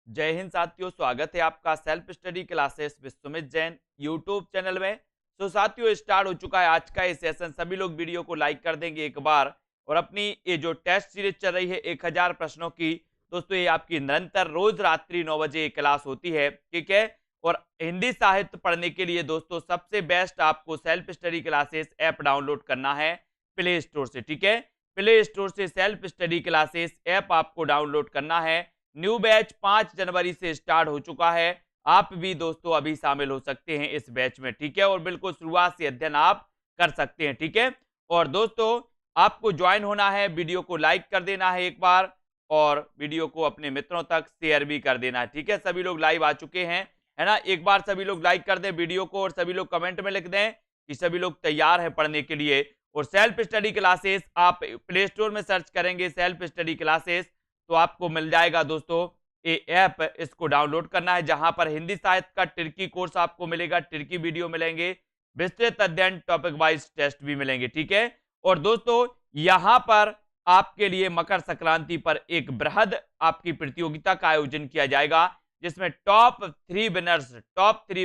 जय हिंद साथियों, स्वागत है आपका self study classes with Sumit Jain YouTube channel में। तो साथियों, स्टार्ट हो चुका है आज का ये सेशन। सभी लोग वीडियो को लाइक कर देंगे एक बार। और अपनी ये जो टेस्ट सीरीज चल रही है 1000 प्रश्नों की, दोस्तों ये आपकी निरंतर रोज रात्रि 9 बजे ये क्लास होती है, ठीक है। और हिंदी साहित्य पढ़ने के लिए दोस्तों सबसे बेस्ट आपको self study classes app download करना है प्ले स्टोर से, ठीक है। प्ले स्टोर से सेल्फ स्टडी क्लासेस ऐप आपको डाउनलोड करना है। न्यू बैच 5 जनवरी से स्टार्ट हो चुका है। आप भी दोस्तों अभी शामिल हो सकते हैं इस बैच में, ठीक है। और बिल्कुल शुरुआत से अध्ययन आप कर सकते हैं, ठीक है। और दोस्तों आपको ज्वाइन होना है, वीडियो को लाइक कर देना है एक बार, और वीडियो को अपने मित्रों तक शेयर भी कर देना है, ठीक है। सभी लोग लाइव आ चुके हैं, है ना। एक बार सभी लोग लाइक कर दें वीडियो को, और सभी लोग कमेंट में लिख दें कि सभी लोग तैयार हैं पढ़ने के लिए। और सेल्फ स्टडी क्लासेस आप प्ले स्टोर में सर्च करेंगे सेल्फ स्टडी क्लासेस, तो आपको मिल जाएगा दोस्तों ये ऐप। इसको डाउनलोड करना है, जहां पर हिंदी साहित्य का टिर्की कोर्स आपको मिलेगा, टिर्की वीडियो मिलेंगे, विस्तृत अध्ययन टॉपिक वाइज टेस्ट भी मिलेंगे, ठीक है। और दोस्तों यहां पर आपके लिए मकर संक्रांति पर एक बृहद आपकी प्रतियोगिता का आयोजन किया जाएगा, जिसमें टॉप 3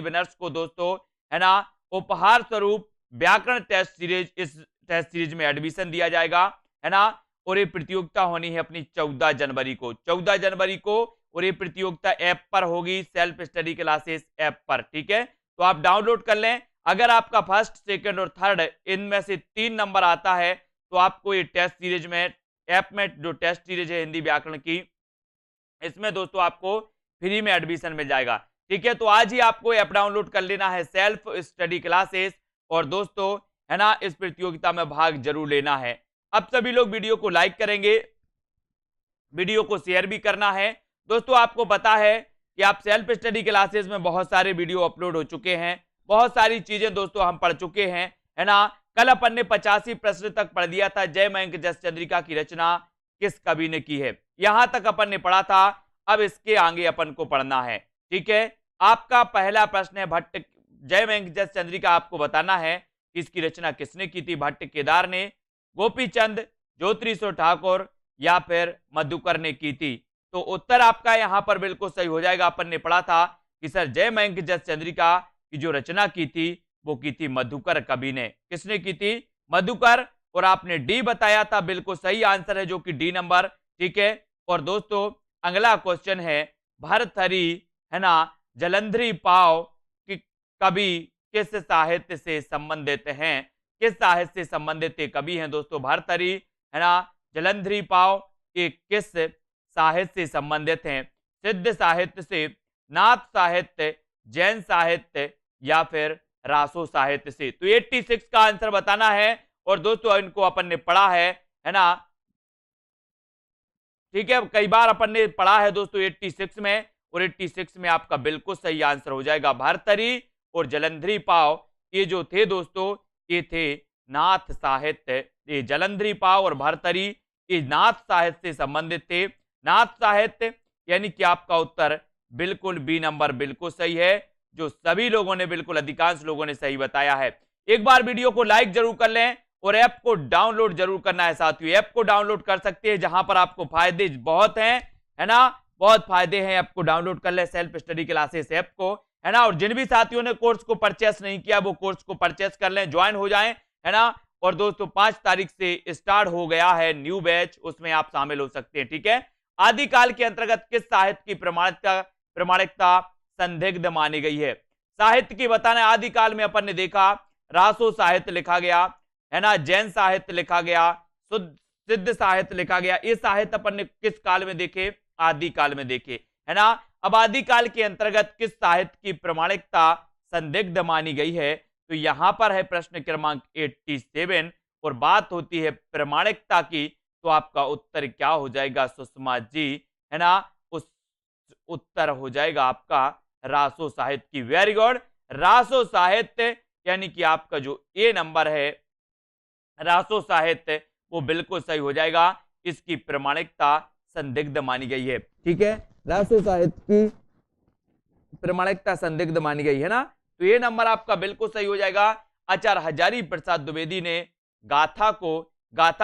विनर्स को दोस्तों, है ना, उपहार स्वरूप व्याकरण टेस्ट सीरीज, इस टेस्ट सीरीज में एडमिशन दिया जाएगा, है ना। और ये प्रतियोगिता होनी है अपनी 14 जनवरी को, 14 जनवरी को। और ये प्रतियोगिता ऐप पर होगी, सेल्फ स्टडी क्लासेस ऐप पर, ठीक है। तो आप डाउनलोड कर लें। अगर आपका फर्स्ट, सेकंड और थर्ड इनमें से 3 नंबर आता है, तो आपको ये टेस्ट सीरीज में, ऐप में जो टेस्ट सीरीज है हिंदी व्याकरण की, इसमें दोस्तों आपको फ्री में एडमिशन मिल जाएगा, ठीक है। तो आज ही आपको ऐप डाउनलोड कर लेना है सेल्फ स्टडी क्लासेस, और दोस्तों, है ना, इस प्रतियोगिता में भाग जरूर लेना है। अब सभी लोग वीडियो को लाइक करेंगे, वीडियो को शेयर भी करना है। दोस्तों आपको पता है कि आप सेल्फ स्टडी क्लासेस में बहुत सारे वीडियो अपलोड हो चुके हैं, बहुत सारी चीजें दोस्तों हम पढ़ चुके हैं, है ना। कल अपन ने 85 प्रश्न तक पढ़ दिया था। जय मयंक जस चंद्रिका की रचना किस कवि ने की है, यहां तक अपन ने पढ़ा था। अब इसके आगे अपन को पढ़ना है, ठीक है। आपका पहला प्रश्न है भट्ट, जय मयंक जस चंद्रिका आपको बताना है कि इसकी रचना किसने की थी। भट्ट केदार ने, गोपीचंद, ज्योतिषो ठाकुर या फिर मधुकर ने की थी। तो उत्तर आपका यहां पर बिल्कुल सही हो जाएगा। अपन ने पढ़ा था कि सर जय मयंक जस चंद्रिका की जो रचना की थी वो की थी मधुकर कवि ने। किसने की थी? मधुकर। और आपने डी बताया था, बिल्कुल सही आंसर है, जो कि डी नंबर, ठीक है। और दोस्तों अगला क्वेश्चन है, भर्तृहरि, है ना, जलंधरी पाव कि कवि किस साहित्य से संबंधित हैं? किस साहित्य से संबंधित कवि हैं दोस्तों भर्तृहरि, है ना, जलंधरी पाव, ये किस साहित्य से संबंधित हैं? सिद्ध साहित्य से, नाथ साहित्य, जैन साहित्य या फिर रासो साहित्य से? तो 86 का आंसर बताना है। और दोस्तों इनको अपन ने पढ़ा है ना, ठीक है। कई बार अपन ने पढ़ा है दोस्तों 86 में, और 86 में आपका बिल्कुल सही आंसर हो जाएगा। भर्तृहरि और जलंधरी पाव ये जो थे दोस्तों, ये थे नाथ साहित्य। ये जलंधरी पाव और भर्तृहरि ये नाथ साहित्य से संबंधित थे। नाथ साहित्य यानी कि आपका उत्तर बिल्कुल बी नंबर बिल्कुल सही है, जो सभी लोगों ने, बिल्कुल अधिकांश लोगों ने सही बताया है। एक बार वीडियो को लाइक जरूर कर लें, और ऐप को डाउनलोड जरूर करना है साथियों। ऐप को डाउनलोड कर सकते हैं, जहां पर आपको फायदे बहुत हैं, है ना, बहुत फायदे हैं। ऐप को डाउनलोड कर ले, सेल्फ स्टडी क्लासेस ऐप को, है ना। और जिन भी साथियों ने कोर्स को परचेस नहीं किया, वो कोर्स को परचेस कर लें, ज्वाइन हो जाएं, है ना। और दोस्तों 5 तारीख से स्टार्ट हो गया है न्यू बैच, उसमें आप शामिल हो सकते हैं, ठीक है। आदिकाल के अंतर्गत किस साहित्य की प्रमाणिकता संदिग्ध मानी गई है? साहित्य की बताना। आदिकाल में अपन ने देखा रासो साहित्य लिखा गया, है ना, जैन साहित्य लिखा गया, सिद्ध साहित्य लिखा गया। ये साहित्य अपन ने किस काल में देखे? आदिकाल में देखे, है ना। अब आदिकाल के अंतर्गत किस साहित्य की प्रमाणिकता संदिग्ध मानी गई है? तो यहां पर है प्रश्न क्रमांक 87, और बात होती है प्रमाणिकता की। तो आपका उत्तर क्या हो जाएगा सुषमा जी, है ना? उस उत्तर हो जाएगा आपका रासो साहित्य की। वेरी गुड, रासो साहित्य यानी कि आपका जो ए नंबर है रासो साहित्य, वो बिल्कुल सही हो जाएगा। इसकी प्रमाणिकता संदिग्ध मानी गई है, ठीक है। रासो साहित्य की प्रमाणिकता संदिग्ध मानी गई है ना, तो ये नंबर आपका बिल्कुल सही हो जाएगा। आचार्य हजारी प्रसाद द्विवेदी ने गाथा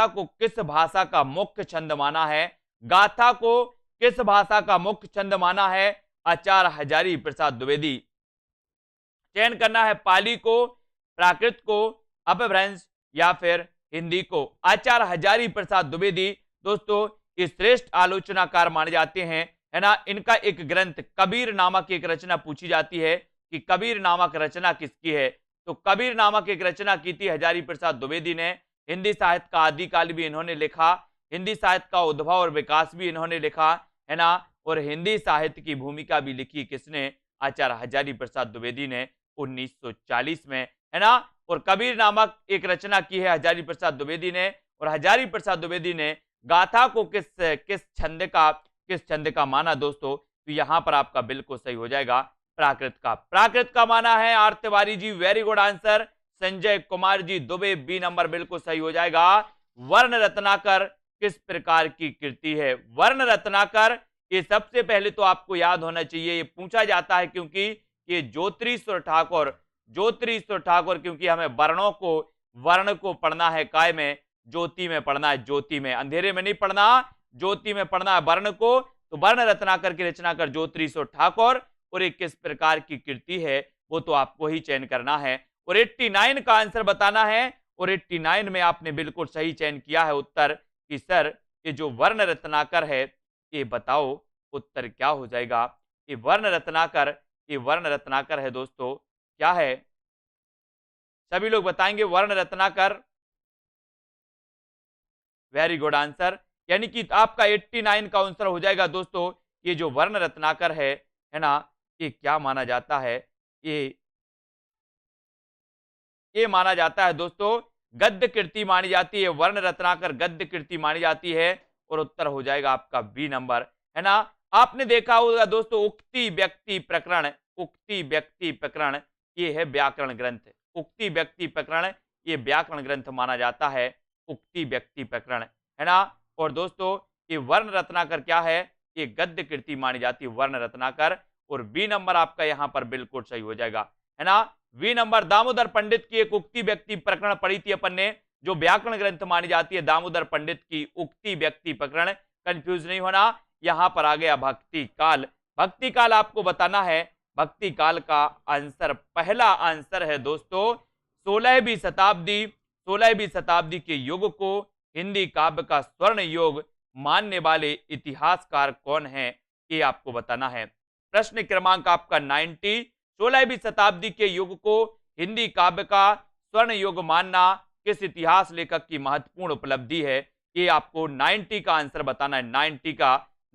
को किस भाषा का मुख्य छंद माना है? गाथा को किस भाषा का मुख्य छंद माना है आचार्य हजारी प्रसाद द्विवेदी? चयन करना है पाली को, प्राकृत को, अपभ्रंश या फिर हिंदी को। आचार्य हजारी प्रसाद द्विवेदी दोस्तों ये श्रेष्ठ आलोचनाकार माने जाते हैं, है ना। इनका एक ग्रंथ कबीर नामक एक रचना पूछी जाती है कि कबीर नामक रचना किसकी है, तो कबीर नामक एक रचना की थी हजारी प्रसाद द्विवेदी ने। हिंदी साहित्य का आदिकाल भी इन्होंने लिखा, हिंदी साहित्य का उद्भव और विकास भी इन्होंने लिखा, है ना। और हिंदी साहित्य की भूमिका भी लिखी किसने? आचार्य हजारी प्रसाद द्विवेदी ने 1940 में, है ना। और कबीर नामक एक रचना की है हजारी प्रसाद द्विवेदी ने। और हजारी प्रसाद द्विवेदी ने गाथा को किस छंद का माना दोस्तों? तो यहां पर आपका बिल्कुल सही हो जाएगा प्राकृत का माना है। R Tiwari ji very good answer. Sanjay Kumar ji Dubey B number बिल्कुल सही हो जाएगा। वर्ण रत्नाकर किस प्रकार की कृति है? वर्ण रत्नाकर ये सबसे पहले तो आपको याद होना चाहिए, ये पूछा जाता है क्योंकि ये ज्योतिरीश्वर ठाकुर क्योंकि हमें वर्ण को पढ़ना है काय में? ज्योति में पढ़ना है, ज्योति में, अंधेरे में नहीं पढ़ना, ज्योति में पढ़ना है वर्ण को। तो वर्ण रत्नाकर की रचनाकार ज्योतिरीश्वर ठाकुर। और एक किस प्रकार की कृति है वो तो आपको ही चयन करना है। और 89 का आंसर बताना है। और 89 में आपने बिल्कुल सही चयन किया है उत्तर कि सर ये जो वर्ण रत्नाकर है, ये बताओ उत्तर क्या हो जाएगा? ये वर्ण रत्नाकर है दोस्तों, क्या है? सभी लोग बताएंगे वर्ण रत्नाकर। वेरी गुड आंसर, यानी कि आपका 89 का आंसर हो जाएगा दोस्तों। ये जो वर्ण रत्नाकर है ना, ये क्या माना जाता है? ये माना जाता है दोस्तों गद्य कृति मानी जाती है। वर्ण रत्नाकर गद्य कृति मानी जाती है। और उत्तर हो जाएगा आपका बी नंबर, है ना। आपने देखा होगा दोस्तों उक्ति व्यक्ति प्रकरण ये है व्याकरण ग्रंथ। उक्ति व्यक्ति प्रकरण ये व्याकरण ग्रंथ माना जाता है, उक्ति व्यक्ति प्रकरण, है ना। और दोस्तों ये वर्ण रत्नाकर क्या है? ये गद्य कृति मानी जाती है वर्ण रत्नाकर। और बी नंबर आपका यहां पर बिल्कुल सही हो जाएगा, है ना। बी नंबर दामोदर पंडित की एक उक्ति व्यक्ति प्रकरण पढ़ी थी अपन ने, जो व्याकरण ग्रंथ मानी जाती है दामोदर पंडित की उक्ति व्यक्ति प्रकरण। कंफ्यूज नहीं होना, यहां पर आ गया भक्ति काल। भक्ति काल आपको बताना है। भक्ति काल का आंसर, पहला आंसर है दोस्तों 16वीं शताब्दी के युग को हिंदी काव्य का स्वर्ण युग मानने वाले इतिहासकार कौन है? ये आपको बताना है। प्रश्न क्रमांक आपका 90। 16वीं शताब्दी के युग को हिंदी काव्य का स्वर्ण युग मानना किस इतिहास लेखक की महत्वपूर्ण उपलब्धि है? ये आपको 90 का आंसर बताना है।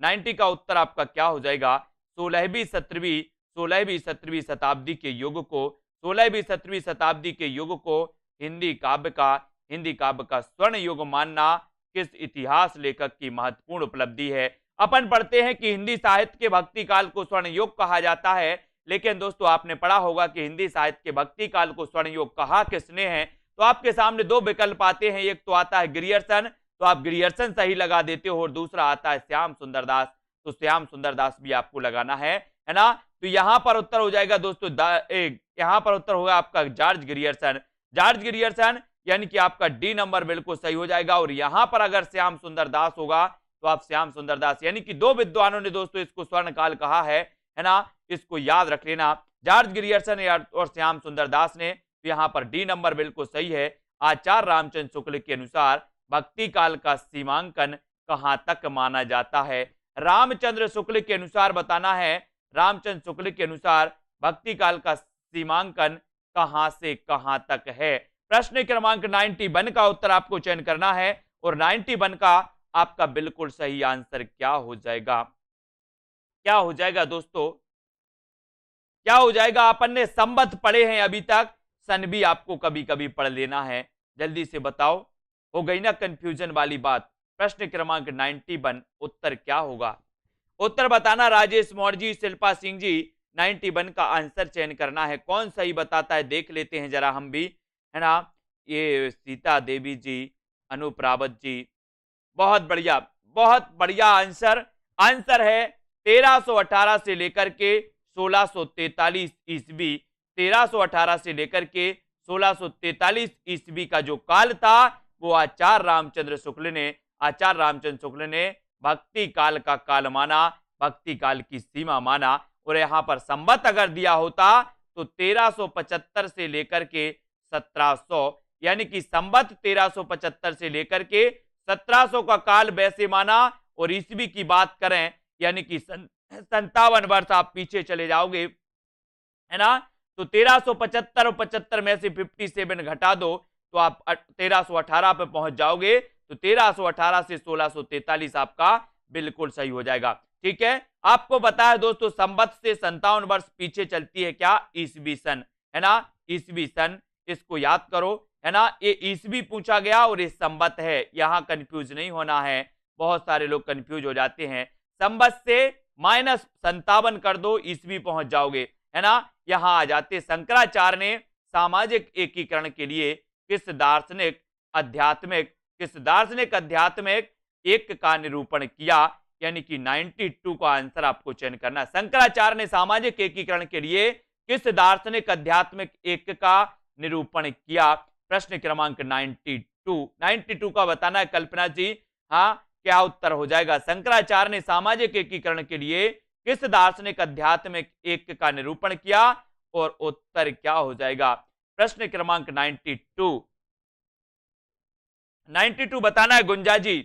90 का उत्तर आपका क्या हो जाएगा? 16वीं 17वीं शताब्दी के युग को 16वीं 17वीं शताब्दी के युग को हिंदी काव्य का स्वर्ण युग मानना किस इतिहास लेखक की महत्वपूर्ण उपलब्धि है? अपन पढ़ते हैं कि हिंदी साहित्य के भक्ति काल को स्वर्ण युग कहा जाता है, लेकिन दोस्तों आपने पढ़ा होगा कि हिंदी साहित्य के भक्ति काल को स्वर्ण युग कहा किसने है? तो आपके सामने दो विकल्प आते हैं, एक तो आता है ग्रियर्सन, तो आप ग्रियर्सन सही लगा देते हो, और दूसरा आता है श्याम सुंदर दास, तो श्याम सुंदर दास भी आपको लगाना है ना। तो यहां पर उत्तर हो जाएगा दोस्तों यहां पर उत्तर होगा आपका जॉर्ज ग्रियर्सन, यानी कि आपका डी नंबर बिल्कुल सही हो जाएगा। और यहां पर अगर श्याम सुंदर दास होगा तो आप श्याम सुंदर दास, यानी कि दो विद्वानों ने दोस्तों इसको स्वर्ण काल कहा है ना। इसको याद रख लेना, जॉर्ज ग्रियर्सन और श्याम सुंदर दास ने। तो यहां पर डी नंबर बिल्कुल सही है। आचार्य रामचंद्र शुक्ल के अनुसार भक्ति काल का सीमांकन कहां तक माना जाता है? रामचंद्र शुक्ल के अनुसार बताना है। रामचंद्र शुक्ल के अनुसार भक्ति काल का सीमांकन कहां से कहां तक है? प्रश्न क्रमांक 91 का उत्तर आपको चयन करना है। और 91 का आपका बिल्कुल सही आंसर क्या हो जाएगा? क्या हो जाएगा दोस्तों? क्या हो जाएगा? अपन ने संबंध पढ़े हैं अभी तक, सन भी आपको कभी कभी पढ़ लेना है। जल्दी से बताओ, हो गई ना कंफ्यूजन वाली बात? प्रश्न क्रमांक 91 उत्तर क्या होगा? उत्तर बताना राजेश मौर्य, शिल्पा सिंह जी। 91 का आंसर चयन करना है। कौन सही बताता है देख लेते हैं जरा हम भी, है ना। ये सीता देवी जी, अनूप रावत जी, बहुत बढ़िया आंसर है 1318 से लेकर के 1643 ईस्वी। 1318 से लेकर के 1643 ईस्वी का जो काल था वो आचार्य रामचंद्र शुक्ल ने भक्ति काल का काल माना, भक्ति काल की सीमा माना। और यहां पर संवत अगर दिया होता तो 1375 से लेकर के 1700, यानी कि संवत 1375 से लेकर के 1700 का काल वैसे माना। और ईस्वी की बात करें यानी कि 57 वर्ष आप पीछे चले जाओगे, है ना, तो 1375 और 75 में से 57 घटा दो तो आप 1318 पे पहुंच जाओगे। तो 1318 से 1643 आपका बिल्कुल सही हो जाएगा। ठीक है, आपको पता है दोस्तों संवत से 57 वर्ष पीछे चलती है क्या, ईस्वी सन, है ना, ईस्वी सन, इसको याद करो, है ना। ये ईस्वी पूछा गया और ये संवत है, यहां कंफ्यूज नहीं होना है, बहुत सारे लोग कंफ्यूज हो जाते हैं। संवत से -57 कर दो, ईस्वी पहुंच जाओगे, है ना। यहां आ जाते, शंकराचार्य ने सामाजिक एकीकरण के लिए किस दार्शनिक आध्यात्मिक एक का निरूपण किया, यानी कि 92 का आंसर आपको चयन करना है। शंकराचार्य ने सामाजिक एकीकरण के लिए किस दार्शनिक आध्यात्मिक एक का निरूपण किया, प्रश्न क्रमांक 92 का बताना है कल्पना जी। हाँ, क्या उत्तर हो जाएगा, शंकराचार्य ने सामाजिक एकीकरण के लिए किस दार्शनिक आध्यात्मिक एक का निरूपण किया, और उत्तर क्या हो जाएगा, प्रश्न क्रमांक 92 बताना है गुंजा जी।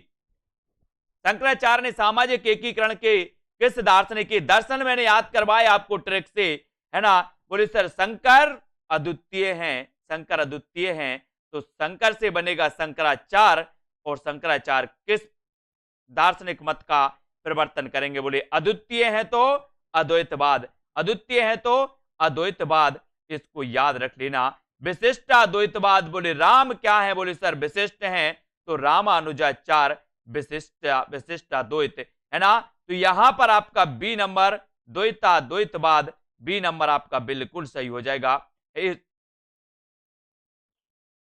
शंकराचार्य ने सामाजिक एकीकरण के किस दार्शनिक के दर्शन मैंने याद करवाया आपको ट्रिक से, है ना। बोले सर शंकर अद्वितीय हैं, शंकर अद्वितीय हैं, तो शंकर से बनेगा शंकराचार्य, और शंकराचार्य किस दार्शनिक मत का प्रवर्तन करेंगे, बोले अद्वितीय है तो अद्वैतवाद, अद्वितीय है तो अद्वैतवाद, इसको याद रख लेना। विशिष्ट अद्वैतवाद, बोले राम क्या है, बोले सर विशिष्ट हैं, तो रामानुजाचार्य विशिष्ट अद्वैत, है ना। तो यहां पर आपका बी नंबर द्वैताद्वैतवाद, बी नंबर आपका बिल्कुल सही हो जाएगा।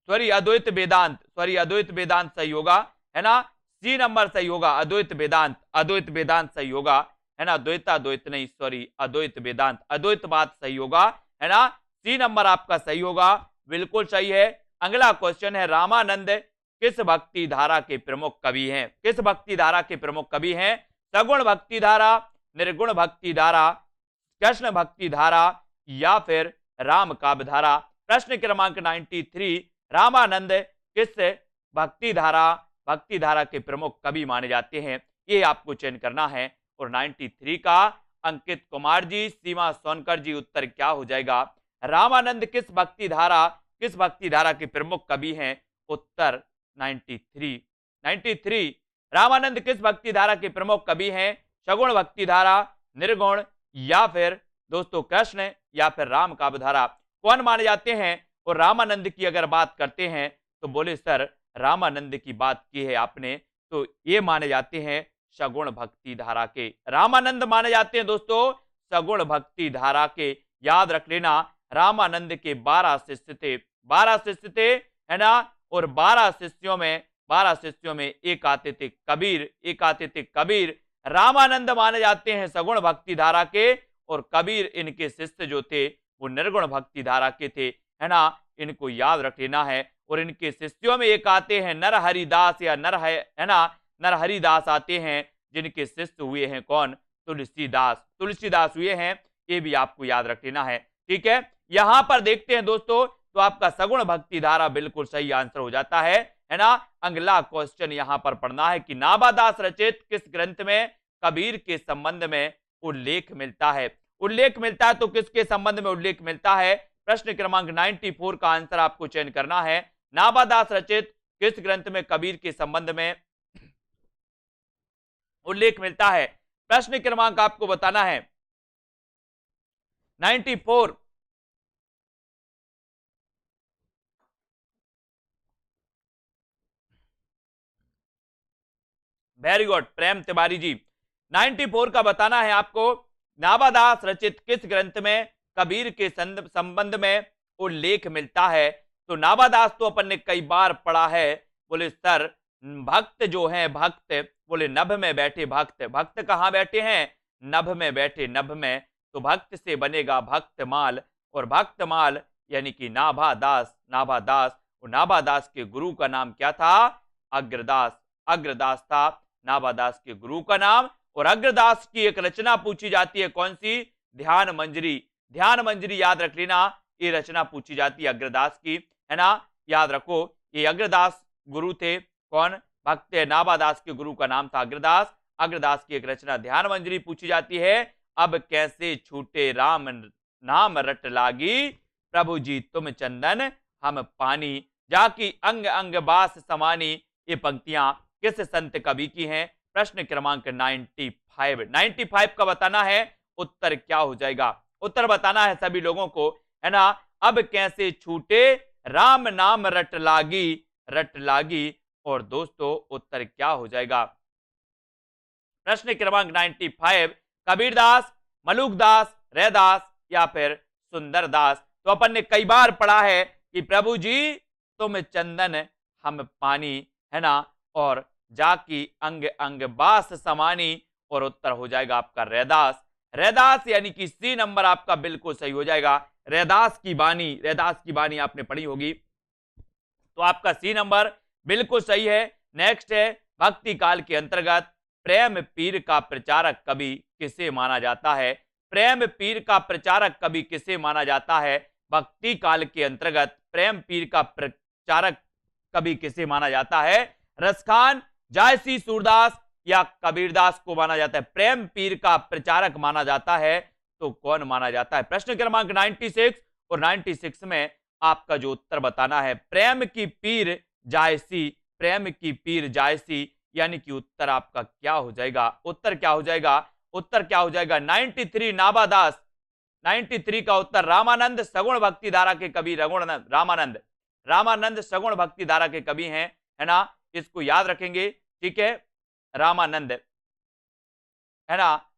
अद्वैत वेदांत सही होगा, है ना। सी नंबर सही होगा, अद्वैत वेदांत सही होगा, है ना। द्वैताद्वैत नहीं, अद्वैत वेदांत, अद्वैतवाद सही होगा, है ना। सी नंबर आपका सही होगा, बिल्कुल सही है। अगला क्वेश्चन है, रामानंद किस भक्ति धारा के प्रमुख कवि हैं, किस भक्ति धारा के प्रमुख कवि हैं, सगुण भक्ति धारा, निर्गुण भक्ति धारा, कृष्ण भक्ति धारा, या फिर राम काव्य धारा। प्रश्न क्रमांक 93, रामानंद किस भक्ति धारा के प्रमुख कवि माने जाते हैं, ये आपको चयन करना है। और 93 का अंकित कुमार जी, सीमा सोनकर जी, उत्तर क्या हो जाएगा, रामानंद किस भक्ति धारा के प्रमुख कवि हैं, उत्तर 93 रामानंद किस भक्ति धारा के प्रमुख कवि हैं, सगुण भक्ति धारा, निर्गुण, या फिर दोस्तों कृष्ण, या फिर राम काव्य धारा, कौन माने जाते हैं। और रामानंद की अगर बात करते हैं तो बोले सर रामानंद की बात की है आपने, तो ये माने जाते हैं सगुण भक्ति धारा के, रामानंद माने जाते हैं दोस्तों सगुण भक्ति धारा के, याद रख लेना। रामानंद के 12 शिष्य थे, है ना। और 12 शिष्यों में एक आते थे कबीर, रामानंद माने जाते हैं सगुण भक्ति धारा के, और कबीर इनके शिष्य जो थे वो निर्गुण भक्ति धारा के थे, है ना। इनको याद रख लेना है। और इनके शिष्यों में एक आते हैं नरहरिदास, या नरहरिदास आते हैं, जिनके शिष्य हुए हैं कौन, तुलसीदास हुए हैं, ये भी आपको याद रख लेना है। ठीक है, यहां पर देखते हैं दोस्तों, तो आपका सगुण भक्ति धारा बिल्कुल सही आंसर हो जाता है ना। अगला क्वेश्चन यहां पर पढ़ना है कि नाभादास रचित किस ग्रंथ में कबीर के संबंध में उल्लेख मिलता है, तो किसके संबंध में उल्लेख मिलता है, प्रश्न क्रमांक 94 का आंसर आपको चयन करना है। नाभादास रचित किस ग्रंथ में कबीर के संबंध में उल्लेख मिलता है, प्रश्न क्रमांक आपको बताना है 94। वेरी गुड प्रेम तिवारी जी, 94 का बताना है आपको, नाभादास रचित किस ग्रंथ में कबीर के संबंध में उल्लेख मिलता है। तो नाभादास तो अपन ने कई बार पढ़ा है, बोले सर भक्त जो हैं, भक्त बोले नभ में बैठे भक्त कहां बैठे हैं, नभ में बैठे, नभ में, तो भक्त से बनेगा भक्तमाल, और भक्तमाल यानी कि नाभादास, और नाभादास के गुरु का नाम क्या था, अग्रदास था। नाभादास के गुरु का नाम। और अग्रदास की एक रचना पूछी जाती है, कौन सी? ध्यान मंजरी। ध्यान मंजरी याद रख लेना, ये रचना पूछी जाती है अग्रदास की, है ना, याद रखो। ये अग्रदास गुरु थे, कौन? भक्त नाभादास के गुरु का नाम था अग्रदास। अग्रदास की एक रचना ध्यान मंजरी पूछी जाती है। अब कैसे छूटे राम नाम रट लागी, प्रभु जी तुम चंदन हम पानी, जाकी अंग अंग बास समानी। ये पंक्तियां किस संत कवि की हैं? प्रश्न क्रमांक 95 का बताना है। उत्तर क्या हो जाएगा? उत्तर बताना है सभी लोगों को, है ना। अब कैसे छूटे राम नाम रट लागी, रट लागी। और दोस्तों उत्तर क्या हो जाएगा? प्रश्न क्रमांक 95, कबीरदास, मलुकदास, रैदास या फिर सुंदरदास। तो अपन ने कई बार पढ़ा है कि प्रभु जी तुम चंदन हम पानी, है ना, और जाकी अंग अंग बास समानी। और उत्तर हो जाएगा आपका रैदास। रैदास यानी कि सी नंबर आपका बिल्कुल सही हो जाएगा। रैदास की बानी, रैदास की बानी आपने पढ़ी होगी, तो आपका सी नंबर बिल्कुल सही है। नेक्स्ट है, भक्ति काल के अंतर्गत प्रेम पीर का प्रचारक कवि किसे माना जाता है? प्रेम पीर का प्रचारक कवि किसे माना जाता है? भक्ति काल के अंतर्गत प्रेम पीर का प्रचारक कवि किसे माना जाता है? रसखान, जायसी, सूरदास या कबीरदास को माना जाता है? प्रेम पीर का प्रचारक माना जाता है तो कौन माना जाता है? प्रश्न क्रमांक 96 और 96 में आपका जो उत्तर बताना है, प्रेम की पीर जायसी, प्रेम की पीर जायसी, यानी कि उत्तर आपका क्या हो जाएगा? उत्तर क्या हो जाएगा? उत्तर क्या हो जाएगा? 93 नाभादास। 93 का उत्तर रामानंद सगुण भक्ति धारा के कवि रघुनाथ रामानंद। रामानंद सगुण भक्ति धारा के कवि हैं, है ना, इसको याद रखेंगे, ठीक है। रामानंद, है ना।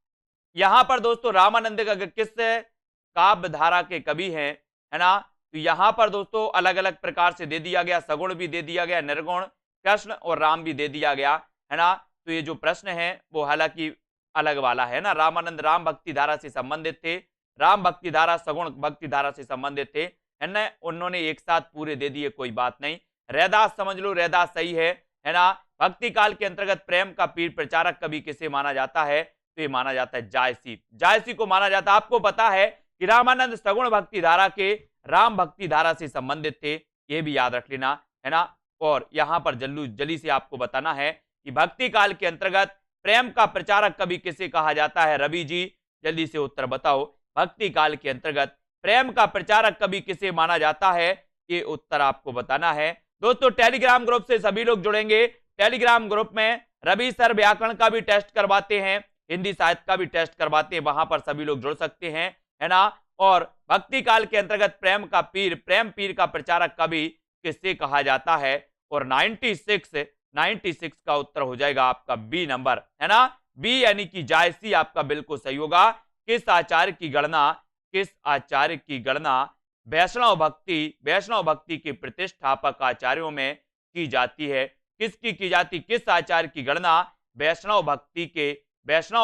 यहां पर दोस्तों रामानंद का किस काव्य धारा के कवि हैं, है ना। तो यहां पर दोस्तों अलग अलग प्रकार से दे दिया गया, सगुण भी दे दिया गया, निर्गुण, कृष्ण और राम भी दे दिया गया, है ना। तो ये जो प्रश्न है वो हालांकि अलग वाला है ना। रामानंद राम भक्ति धारा से संबंधित थे, राम भक्ति धारा सगुण भक्ति धारा से संबंधित थे, है ना। उन्होंने एक साथ पूरे दे दिए, कोई बात नहीं। रैदास समझ लो, रैदास सही है ना। भक्ति काल के अंतर्गत प्रेम का पीर प्रचारक कवि किसे माना जाता है? तो ये माना जाता है जायसी, जायसी को माना जाता है। आपको पता है कि रामानंद सगुण भक्ति धारा के राम भक्ति धारा से संबंधित थे, ये भी याद रख लेना, है ना। और यहां पर जल्दी से आपको बताना है कि भक्ति काल के अंतर्गत प्रेम का प्रचारक कवि किसे कहा जाता है? रवि जी जल्दी से उत्तर बताओ। भक्ति काल के अंतर्गत प्रेम का प्रचारक कवि किसे माना जाता है? ये उत्तर आपको बताना है। दोस्तों टेलीग्राम ग्रुप से सभी लोग जुड़ेंगे। टेलीग्राम ग्रुप में रवि सर व्याकरण का भी टेस्ट करवाते हैं, हिंदी साहित्य का भी टेस्ट करवाते हैं, वहां पर सभी लोग जुड़ सकते हैं, है ना। और भक्ति काल के अंतर्गत प्रेम का पीर, प्रेम पीर का प्रचारक कवि किसे कहा जाता है? और 96 का उत्तर हो जाएगा आपका बी नंबर, है ना। बी यानी कि जायसी आपका बिल्कुल सही होगा। किस आचार्य की गणना, किस आचार्य की गणना वैष्णव भक्ति के प्रतिष्ठापक आचार्यों में की जाती है? किसकी की जाती? किस आचार्य की गणना वैष्णव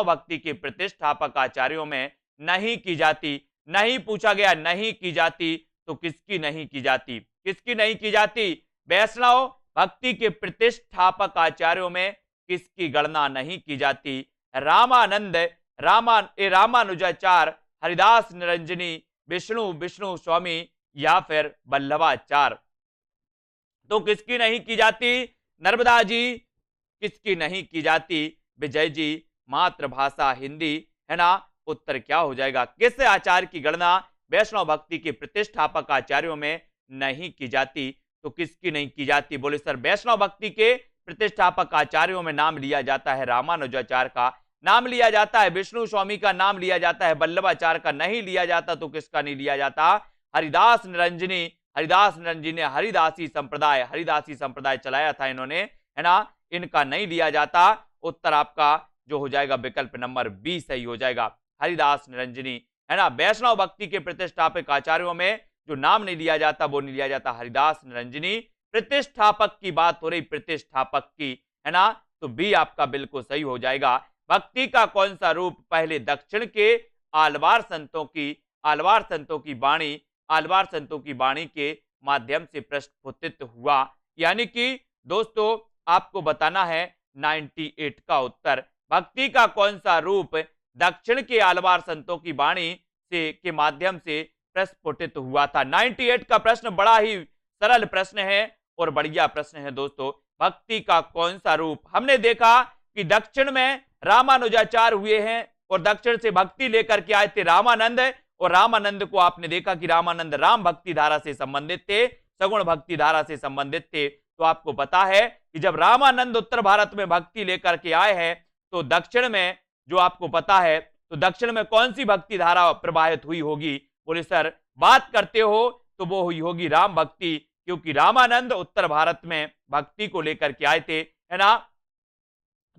भक्ति के प्रतिष्ठापक आचार्यों में नहीं की जाती? नहीं पूछा गया, नहीं की जाती, तो किसकी नहीं की जाती? किसकी नहीं की जाती? वैष्णव भक्ति के प्रतिष्ठापक आचार्यों में किसकी गणना नहीं की जाती? रामानंद, रामानुजाचार्य, हरिदास निरंजनी, विष्णु स्वामी या फिर वल्लभाचार्य। तो किसकी नहीं की जाती? नर्मदा जी किसकी नहीं की जाती? विजय जी मातृभाषा हिंदी, है ना। उत्तर क्या हो जाएगा? किस आचार्य की गणना वैष्णव भक्ति के प्रतिष्ठापक आचार्यों में नहीं की जाती? तो किसकी नहीं की जाती? बोले सर वैष्णव भक्ति के प्रतिष्ठापक आचार्यों में नाम लिया जाता है रामानुजाचार्य का, नाम लिया जाता है विष्णु स्वामी का, नाम लिया जाता है वल्लभाचार्य का, नहीं लिया जाता तो किसका नहीं लिया जाता? हरिदास निरंजनी ने हरिदासी संप्रदाय चलाया था इन्होंने, है ना। इनका नहीं लिया जाता। उत्तर आपका जो हो जाएगा विकल्प नंबर बी सही हो जाएगा, हरिदास निरंजनी, है ना। वैष्णव भक्ति के प्रतिष्ठापक आचार्यों में जो नाम नहीं लिया जाता वो नहीं लिया जाता हरिदास निरंजनी। प्रतिष्ठापक की बात हो रही, प्रतिष्ठापक की, है ना। तो बी आपका बिल्कुल सही हो जाएगा। भक्ति का कौन सा रूप पहले दक्षिण के आलवार संतों की वाणी के माध्यम से प्रस्फुटित हुआ? यानी कि दोस्तों आपको बताना है 98 का उत्तर। भक्ति का कौन सा रूप दक्षिण के आलवार संतों की वाणी से के माध्यम से प्रस्फुटित हुआ था? 98 का प्रश्न बड़ा ही सरल प्रश्न है और बढ़िया प्रश्न है दोस्तों। भक्ति का कौन सा रूप? हमने देखा कि दक्षिण में रामानुजाचार्य हुए हैं और दक्षिण से भक्ति लेकर के आए थे रामानंद, और रामानंद को आपने देखा कि रामानंद राम भक्ति धारा से संबंधित थे, सगुण भक्ति धारा से संबंधित थे। तो आपको पता है कि जब रामानंद उत्तर भारत में भक्ति लेकर के आए हैं तो दक्षिण में, जो आपको पता है, तो दक्षिण में कौन सी भक्ति धारा प्रवाहित हुई होगी? बोले सर बात करते हो तो वो हुई होगी राम भक्ति, क्योंकि रामानंद उत्तर भारत में भक्ति को लेकर के आए थे, है ना।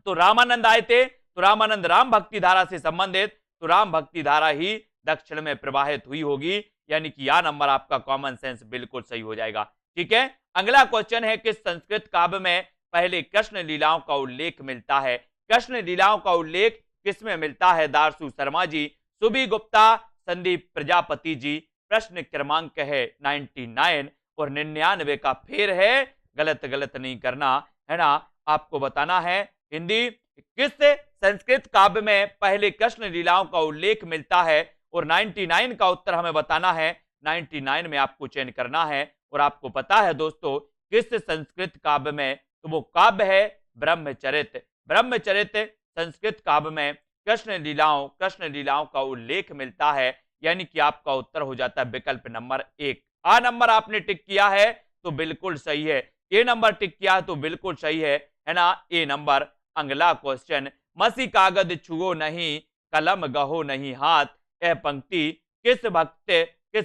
तो रामानंद आए थे तो रामानंद राम भक्ति धारा से संबंधित, तो राम भक्ति धारा ही दक्षिण में प्रवाहित हुई होगी, यानी कि यह नंबर आपका कॉमन सेंस बिल्कुल सही हो जाएगा। ठीक है, अगला क्वेश्चन है किस संस्कृत काव्य में पहले कृष्ण लीलाओं का उल्लेख मिलता है? कृष्ण लीलाओं का उल्लेख किसमें मिलता है? दारसू शर्मा जी, सुबी गुप्ता, संदीप प्रजापति जी। प्रश्न क्रमांक है 99 और 99 का फेर है, गलत गलत नहीं करना, है ना। आपको बताना है हिंदी किस संस्कृत काव्य में पहले कृष्ण लीलाओं का उल्लेख मिलता है, और 99 का उत्तर हमें बताना है। 99 में आपको चयन करना है, और आपको पता है दोस्तों किस संस्कृत काव्य में, तो वो काव्य है ब्रह्मचरित। ब्रह्मचरित संस्कृत काव्य में कृष्ण लीलाओं का उल्लेख मिलता है, यानी कि आपका उत्तर हो जाता है विकल्प नंबर 1। आ नंबर आपने टिक किया है तो बिल्कुल सही है, ए नंबर टिक किया है तो बिल्कुल सही है ना, ए नंबर। अगला क्वेश्चन, मसी कागज छुओ नहीं, कलम गहो नहीं हाथ, यह पंक्ति किस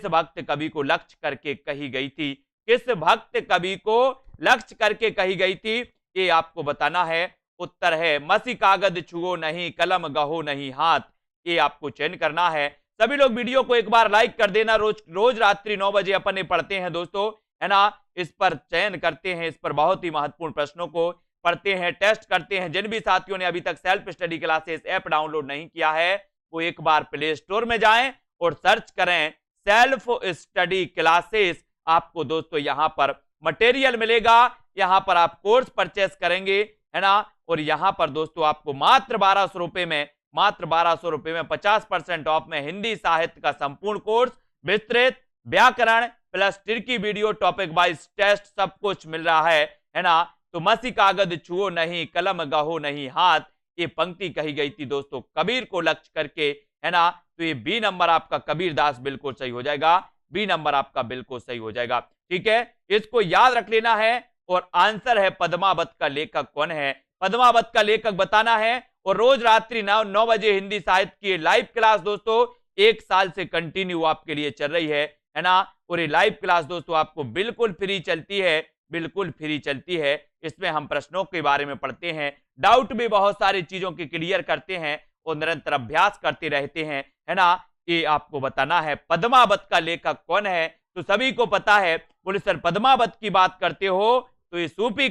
भक्त कवि को लक्ष्य करके कही गई थी? किस भक्त कवि को लक्ष्य करके कही गई थी? ये आपको बताना है। उत्तर है मसी कागज छुओ नहीं, कलम गहो नहीं हाथ। ये आपको चयन करना है। सभी लोग वीडियो को एक बार लाइक कर देना। रोज रात्रि 9 बजे अपन पढ़ते हैं दोस्तों, है ना। इस पर चयन करते हैं, इस पर बहुत ही महत्वपूर्ण प्रश्नों को पढ़ते हैं, टेस्ट करते हैं। जिन भी साथियों ने अभी तक self study classes app download नहीं किया है वो एक बार प्ले स्टोर में जाएं और सर्च करें सेल्फ स्टडी क्लासेस। आपको दोस्तों यहाँ पर मटेरियल मिलेगा, यहाँ पर आप कोर्स परचेस करेंगे, है ना। और यहाँ पर दोस्तों आपको मात्र 1200 रुपए में 50% ऑफ में हिंदी साहित्य का संपूर्ण कोर्स, विस्तृत व्याकरण प्लस टिर्की वीडियो, टॉपिक वाइज टेस्ट, सब कुछ मिल रहा है ना। तो मसी कागज छुओ नहीं, कलम गहो नहीं हाथ, ये पंक्ति कही गई थी दोस्तों कबीर को लक्ष्य करके, है ना। तो ये बी नंबर आपका कबीरदास बिल्कुल सही हो जाएगा, बी नंबर आपका बिल्कुल सही हो जाएगा। ठीक है, इसको याद रख लेना है। और आंसर है पद्मावत का लेखक कौन है? पद्मावत का लेखक बताना है। और रोज रात्रि 9 बजे हिंदी साहित्य की लाइव क्लास दोस्तों 1 साल से कंटिन्यू आपके लिए चल रही है ना। और ये लाइव क्लास दोस्तों आपको बिल्कुल फ्री चलती है, बिल्कुल फ्री चलती है। इसमें हम प्रश्नों के बारे में पढ़ते हैं, डाउट भी बहुत सारी चीजों के क्लियर करते हैं और निरंतर अभ्यास करते रहते हैं, है ना। ये आपको बताना है पद्मावत का लेखक कौन है। तो सभी को पता है, बोले सर पद्मावत की बात करते हो तो ये सूफी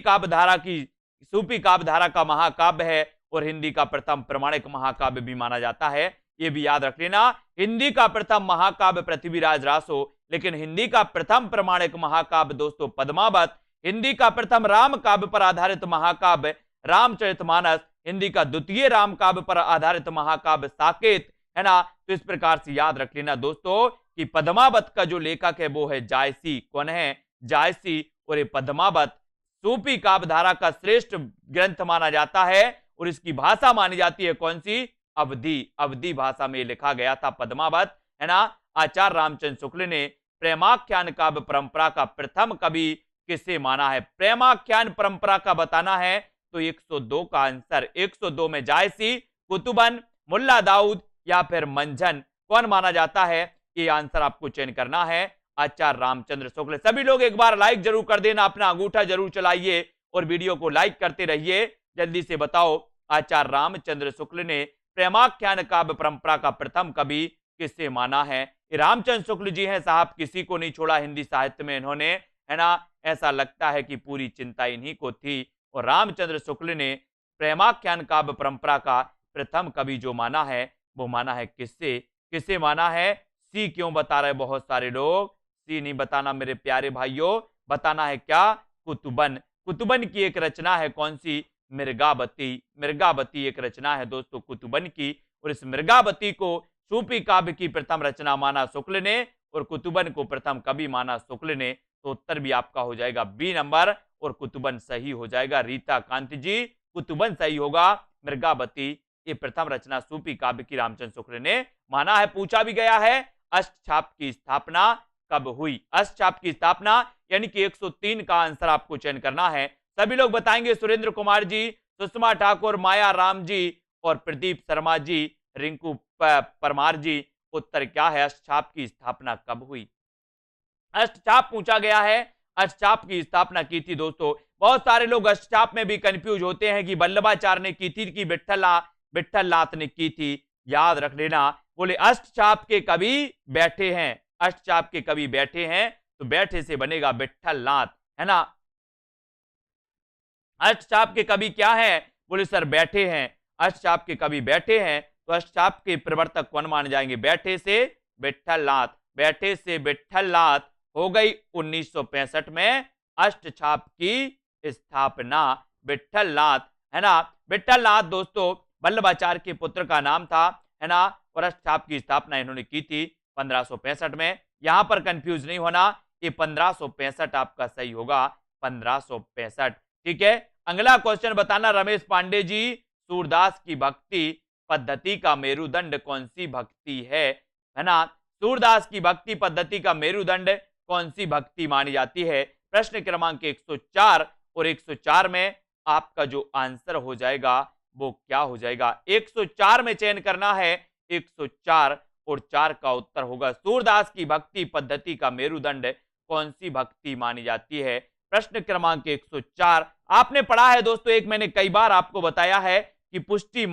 काव्य धारा का महाकाव्य है और हिंदी का प्रथम प्रमाणिक महाकाव्य भी माना जाता है। ये भी याद रख लेना, हिंदी का प्रथम महाकाव्य पृथ्वीराज रासो, लेकिन हिंदी का प्रथम प्रमाणिक महाकाव्य दोस्तों पद्मावत। हिंदी का प्रथम राम काव्य पर आधारित महाकाव्य रामचरितमानस, हिंदी का द्वितीय राम काव्य पर आधारित महाकाव्य साकेत, है ना। तो इस प्रकार से याद रख लेना दोस्तों कि पद्मावत का जो लेखक है वो है जायसी। कौन है? जायसी। और ये पद्मावत सूफी काव्य धारा का श्रेष्ठ ग्रंथ माना जाता है और इसकी भाषा मानी जाती है कौन सी? अवधी भाषा में लिखा गया था पद्मावत, है ना। आचार्य रामचंद्र शुक्ल ने प्रेमाख्यान काव्य परंपरा का प्रथम कवि किसे माना है? प्रेमाख्यान परंपरा का बताना है तो 102 का आंसर, 102 में जायसी, कुतुबन, मुल्ला दाऊद या फिर मंझन कौन माना जाता है? ये आंसर आपको चयन करना है, आचार्य रामचंद्र शुक्ल। सभी लोग एक बार लाइक जरूर कर देना, अपना अंगूठा जरूर चलाइए और वीडियो को लाइक करते रहिए। जल्दी से बताओ आचार्य रामचंद्र शुक्ल ने प्रेमाख्यान काव्य परंपरा का प्रथम कवि किसे माना है? रामचंद्र शुक्ल जी हैं साहब, किसी को नहीं छोड़ा हिंदी साहित्य में इन्होंने, है ना। ऐसा लगता है कि पूरी चिंता इन्हीं को थी। और रामचंद्र शुक्ल ने प्रेमाख्यान काव्य परंपरा का प्रथम कवि जो माना है वो माना है किसे माना है? सी क्यों बता रहे बहुत सारे लोग? सी नहीं बताना मेरे प्यारे भाइयों, बताना है क्या? कुतुबन। कुतुबन की एक रचना है कौन सी? मृगावती। मृगावती एक रचना है दोस्तों कुतुबन की, और इस मृगावती को सूफी काव्य की प्रथम रचना माना शुक्ल ने और कुतुबन को प्रथम कवि माना शुक्ल ने। तो उत्तर भी आपका हो जाएगा बी नंबर और कुतुबन सही हो जाएगा। रीता कांति जी, कुतुबन सही होगा, मृगावती ये प्रथम रचना सूफी काव्य की रामचंद्र शुक्ल ने माना है। पूछा भी गया है अष्टछाप की स्थापना कब हुई। अष्टछाप की स्थापना यानी कि 103 का आंसर आपको चयन करना है। सभी लोग बताएंगे सुरेंद्र कुमार जी, सुषमा ठाकुर, माया राम जी और प्रदीप शर्मा जी, रिंकू परमार जी। उत्तर क्या है, अष्टछाप की स्थापना कब हुई। अष्टछाप पूछा गया है, अष्टछाप की स्थापना की थी दोस्तों। बहुत सारे लोग अष्टछाप में भी कंफ्यूज होते हैं कि वल्लभाचार्य ने की थी कि विठल नाथ ने की थी। याद रख लेना, बोले अष्टछाप के कवि बैठे हैं, अष्टछाप के कवि बैठे हैं, तो बैठे से बनेगा विठल नाथ, है ना। अष्टछाप के कवि क्या है, बोले सर बैठे हैं। अष्टछाप के कवि बैठे हैं, तो अष्टछाप के प्रवर्तक कौन माने जाएंगे, बैठे से विठल नाथ। बैठे से विठल नाथ हो गई 1965 में अष्टछाप की स्थापना, विठल नाथ, है ना। विठल नाथ दोस्तों वल्लभाचार्य के पुत्र का नाम था, है ना, और अष्टछाप की स्थापना इन्होंने की थी 1565 में। यहां पर कंफ्यूज नहीं होना, ये 1565 आपका सही होगा, 1565। ठीक है, अगला क्वेश्चन बताना रमेश पांडे जी, सूरदास की भक्ति पद्धति का मेरुदंड कौन सी भक्ति है ना। सूरदास की भक्ति पद्धति का मेरुदंड कौन सी भक्ति मानी जाती है। प्रश्न क्रमांक 104 और 104 में आपका जो आंसर हो जाएगा वो क्या हो जाएगा, 104 में चयन करना है। 104 और 4 का उत्तर होगा सूरदास की भक्ति पद्धति का मेरुदंड कौन सी भक्ति मानी जाती है। प्रश्न क्रमांक 104 आपने पढ़ा है दोस्तों, एक मैंने कई बार आपको बताया है कि पुष्टि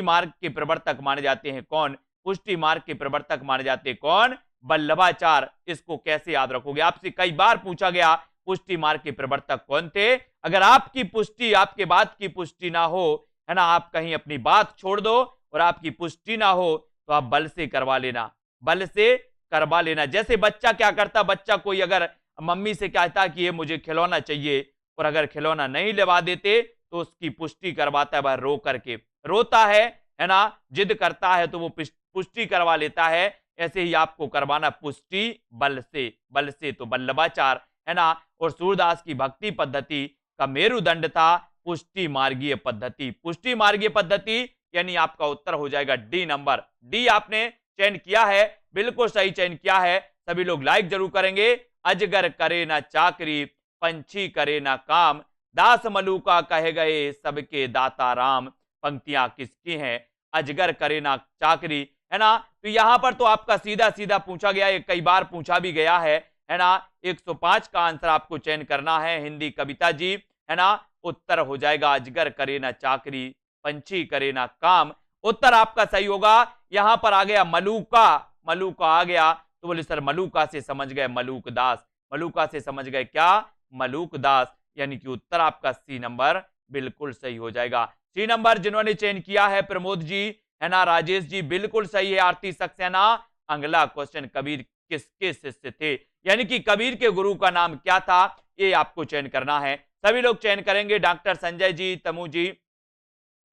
मार्ग के प्रवर्तक माने जाते हैं कौन, पुष्टि मार्ग के प्रवर्तक माने जाते हैं कौन, वल्लभाचार्य। इसको कैसे याद रखोगे, आपसे कई बार पूछा गया पुष्टि मार्ग के प्रवर्तक कौन थे। अगर आपकी पुष्टि, आपके बात की पुष्टि ना हो, है ना, आप कहीं अपनी बात छोड़ दो और आपकी पुष्टि ना हो, तो आप बल से करवा लेना, बल से करवा लेना। जैसे बच्चा क्या करता, बच्चा कोई अगर मम्मी से कहता कि ये मुझे खिलौना चाहिए, और अगर खिलौना नहीं लगा देते तो उसकी पुष्टि करवाता है, वह रो करके रोता है ना, जिद करता है तो वो पुष्टि करवा लेता है। ऐसे ही आपको करवाना पुष्टि बल से, बल से। तो वल्लभाचार्य, है ना, और सूरदास की भक्ति पद्धति का मेरुदंड था पुष्टि मार्गीय पद्धति। पुष्टि मार्गीय पद्धति यानी आपका उत्तर हो जाएगा डी नंबर। डी आपने चयन किया है, बिल्कुल सही चयन किया है। सभी लोग लाइक जरूर करेंगे। अजगर करे ना चाकरी, पंछी करे ना काम, दास मलूका कहे गए सबके दाता राम। पंक्तियां किसकी हैं, अजगर करे ना चाकरी, है ना। तो यहां पर तो आपका सीधा सीधा पूछा गया है, कई बार पूछा भी गया है ना। 105 का आंसर आपको चयन करना है, हिंदी कविता जी, है ना। उत्तर हो जाएगा अजगर करे ना चाकरी, पंछी करे ना काम। उत्तर आपका सही होगा। यहां पर आ गया मलूका, मलूका आ गया, तो बोले सर मलूका से समझ गए मलूक दास, मलूका से समझ गए क्या, मलूक दास, यानी कि उत्तर आपका सी नंबर बिल्कुल सही हो जाएगा। सी नंबर जिन्होंने चयन किया है प्रमोद जी, है ना, राजेश जी, बिल्कुल सही है। आरती सक्सेना, अगला क्वेश्चन कबीर किसके शिष्य थे, यानी कि कबीर के गुरु का नाम क्या था, ये आपको चयन करना है। सभी लोग चयन करेंगे, डॉक्टर संजय जी, तमू जी,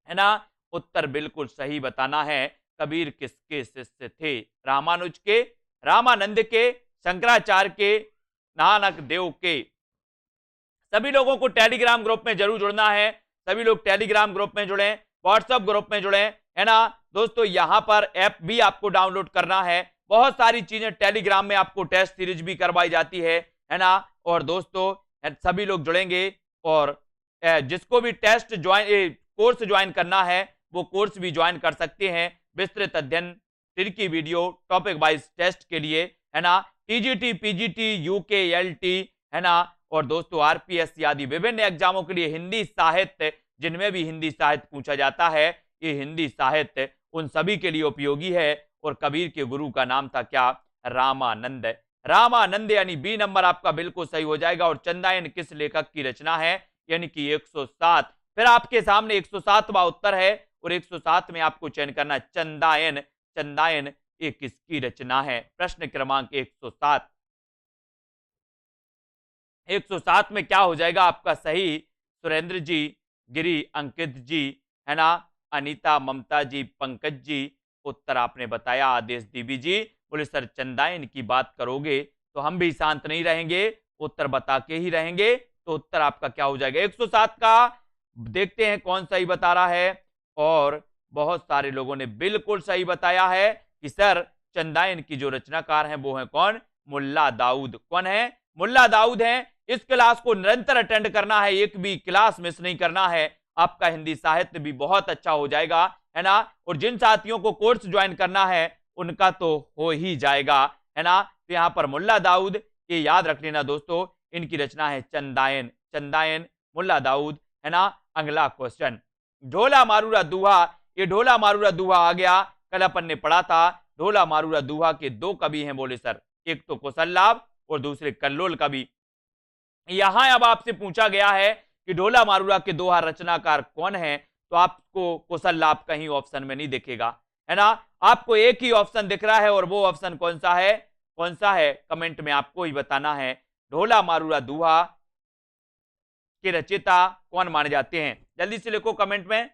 है ना। उत्तर बिल्कुल सही बताना है, कबीर किसके शिष्य थे, रामानुज के, रामानंद के, शंकराचार्य के, नानक देव के। सभी लोगों को टेलीग्राम ग्रुप में जरूर जुड़ना है, सभी लोग टेलीग्राम ग्रुप में जुड़े, व्हाट्सएप ग्रुप में जुड़े, है ना दोस्तों। यहां पर ऐप भी आपको डाउनलोड करना है, बहुत सारी चीजें टेलीग्राम में आपको टेस्ट सीरीज भी करवाई जाती है ना। और दोस्तों सभी लोग जुड़ेंगे, और जिसको भी टेस्ट ज्वाइन कोर्स ज्वाइन करना है वो कोर्स भी ज्वाइन कर सकते हैं। विस्तृत अध्ययन की वीडियो टॉपिक वाइज टेस्ट के लिए, है ना, टीजीटी, पीजीटी, यूके, एलटी, है ना, और दोस्तों आरपीएस आदि विभिन्न एग्जामों के लिए हिंदी साहित्य, जिनमें भी हिंदी साहित्य पूछा जाता है, ये हिंदी साहित्य उन सभी के लिए उपयोगी है। और कबीर के गुरु का नाम था क्या, रामानंद। रामानंद यानी बी नंबर आपका बिल्कुल सही हो जाएगा। और चंदायन किस लेखक की रचना है, यानी कि 107। फिर आपके सामने 107वां उत्तर है, और 107 में आपको चयन करना चंदायन। चंदायन ये किसकी रचना है, प्रश्न क्रमांक 107। 107 में क्या हो जाएगा आपका सही, सुरेंद्र जी, गिरी अंकित जी, है ना, अनीता, ममता जी, पंकज जी। उत्तर आपने बताया आदेश देवी जी। बोले सर चंदायन की बात करोगे तो हम भी शांत नहीं रहेंगे, उत्तर बता के ही रहेंगे। तो उत्तर आपका क्या हो जाएगा 107 का। देखते हैं कौन सही बता रहा है। और बहुत सारे लोगों ने बिल्कुल सही बताया है कि सर चंदायन की जो रचनाकार हैं वो है कौन, मुल्ला दाऊद। कौन है, मुल्ला दाऊद हैं। इस क्लास को निरंतर अटेंड करना है, एक भी क्लास मिस नहीं करना है, आपका हिंदी साहित्य भी बहुत अच्छा हो जाएगा, है ना। और जिन साथियों को कोर्स ज्वाइन करना है उनका तो हो ही जाएगा, है ना। तो यहां पर मुल्ला दाऊद, ये याद रख लेना दोस्तों, इनकी रचना है चंदायन। चंदायन, मुल्ला दाऊद, है ना। अगला क्वेश्चन, ढोला मारूरा दूहा। ये ढोला मारूरा दूहा आ गया, कल अपन ने पढ़ा था। ढोला मारूरा दूहा के दो कवि हैं, बोले सर, एक तो कौशललाभ और दूसरे कल्लोल कवि। यहां अब आपसे पूछा गया है कि ढोला मारूरा के दोहा रचनाकार कौन है, तो आपको कौशललाभ कहीं ऑप्शन में नहीं दिखेगा, है ना। आपको एक ही ऑप्शन दिख रहा है और वो ऑप्शन कौन सा है, कौन सा है, कमेंट में आपको ही बताना है। ढोला मारूरा दूहा के रचयिता कौन माने जाते हैं, जल्दी से लिखो कमेंट में।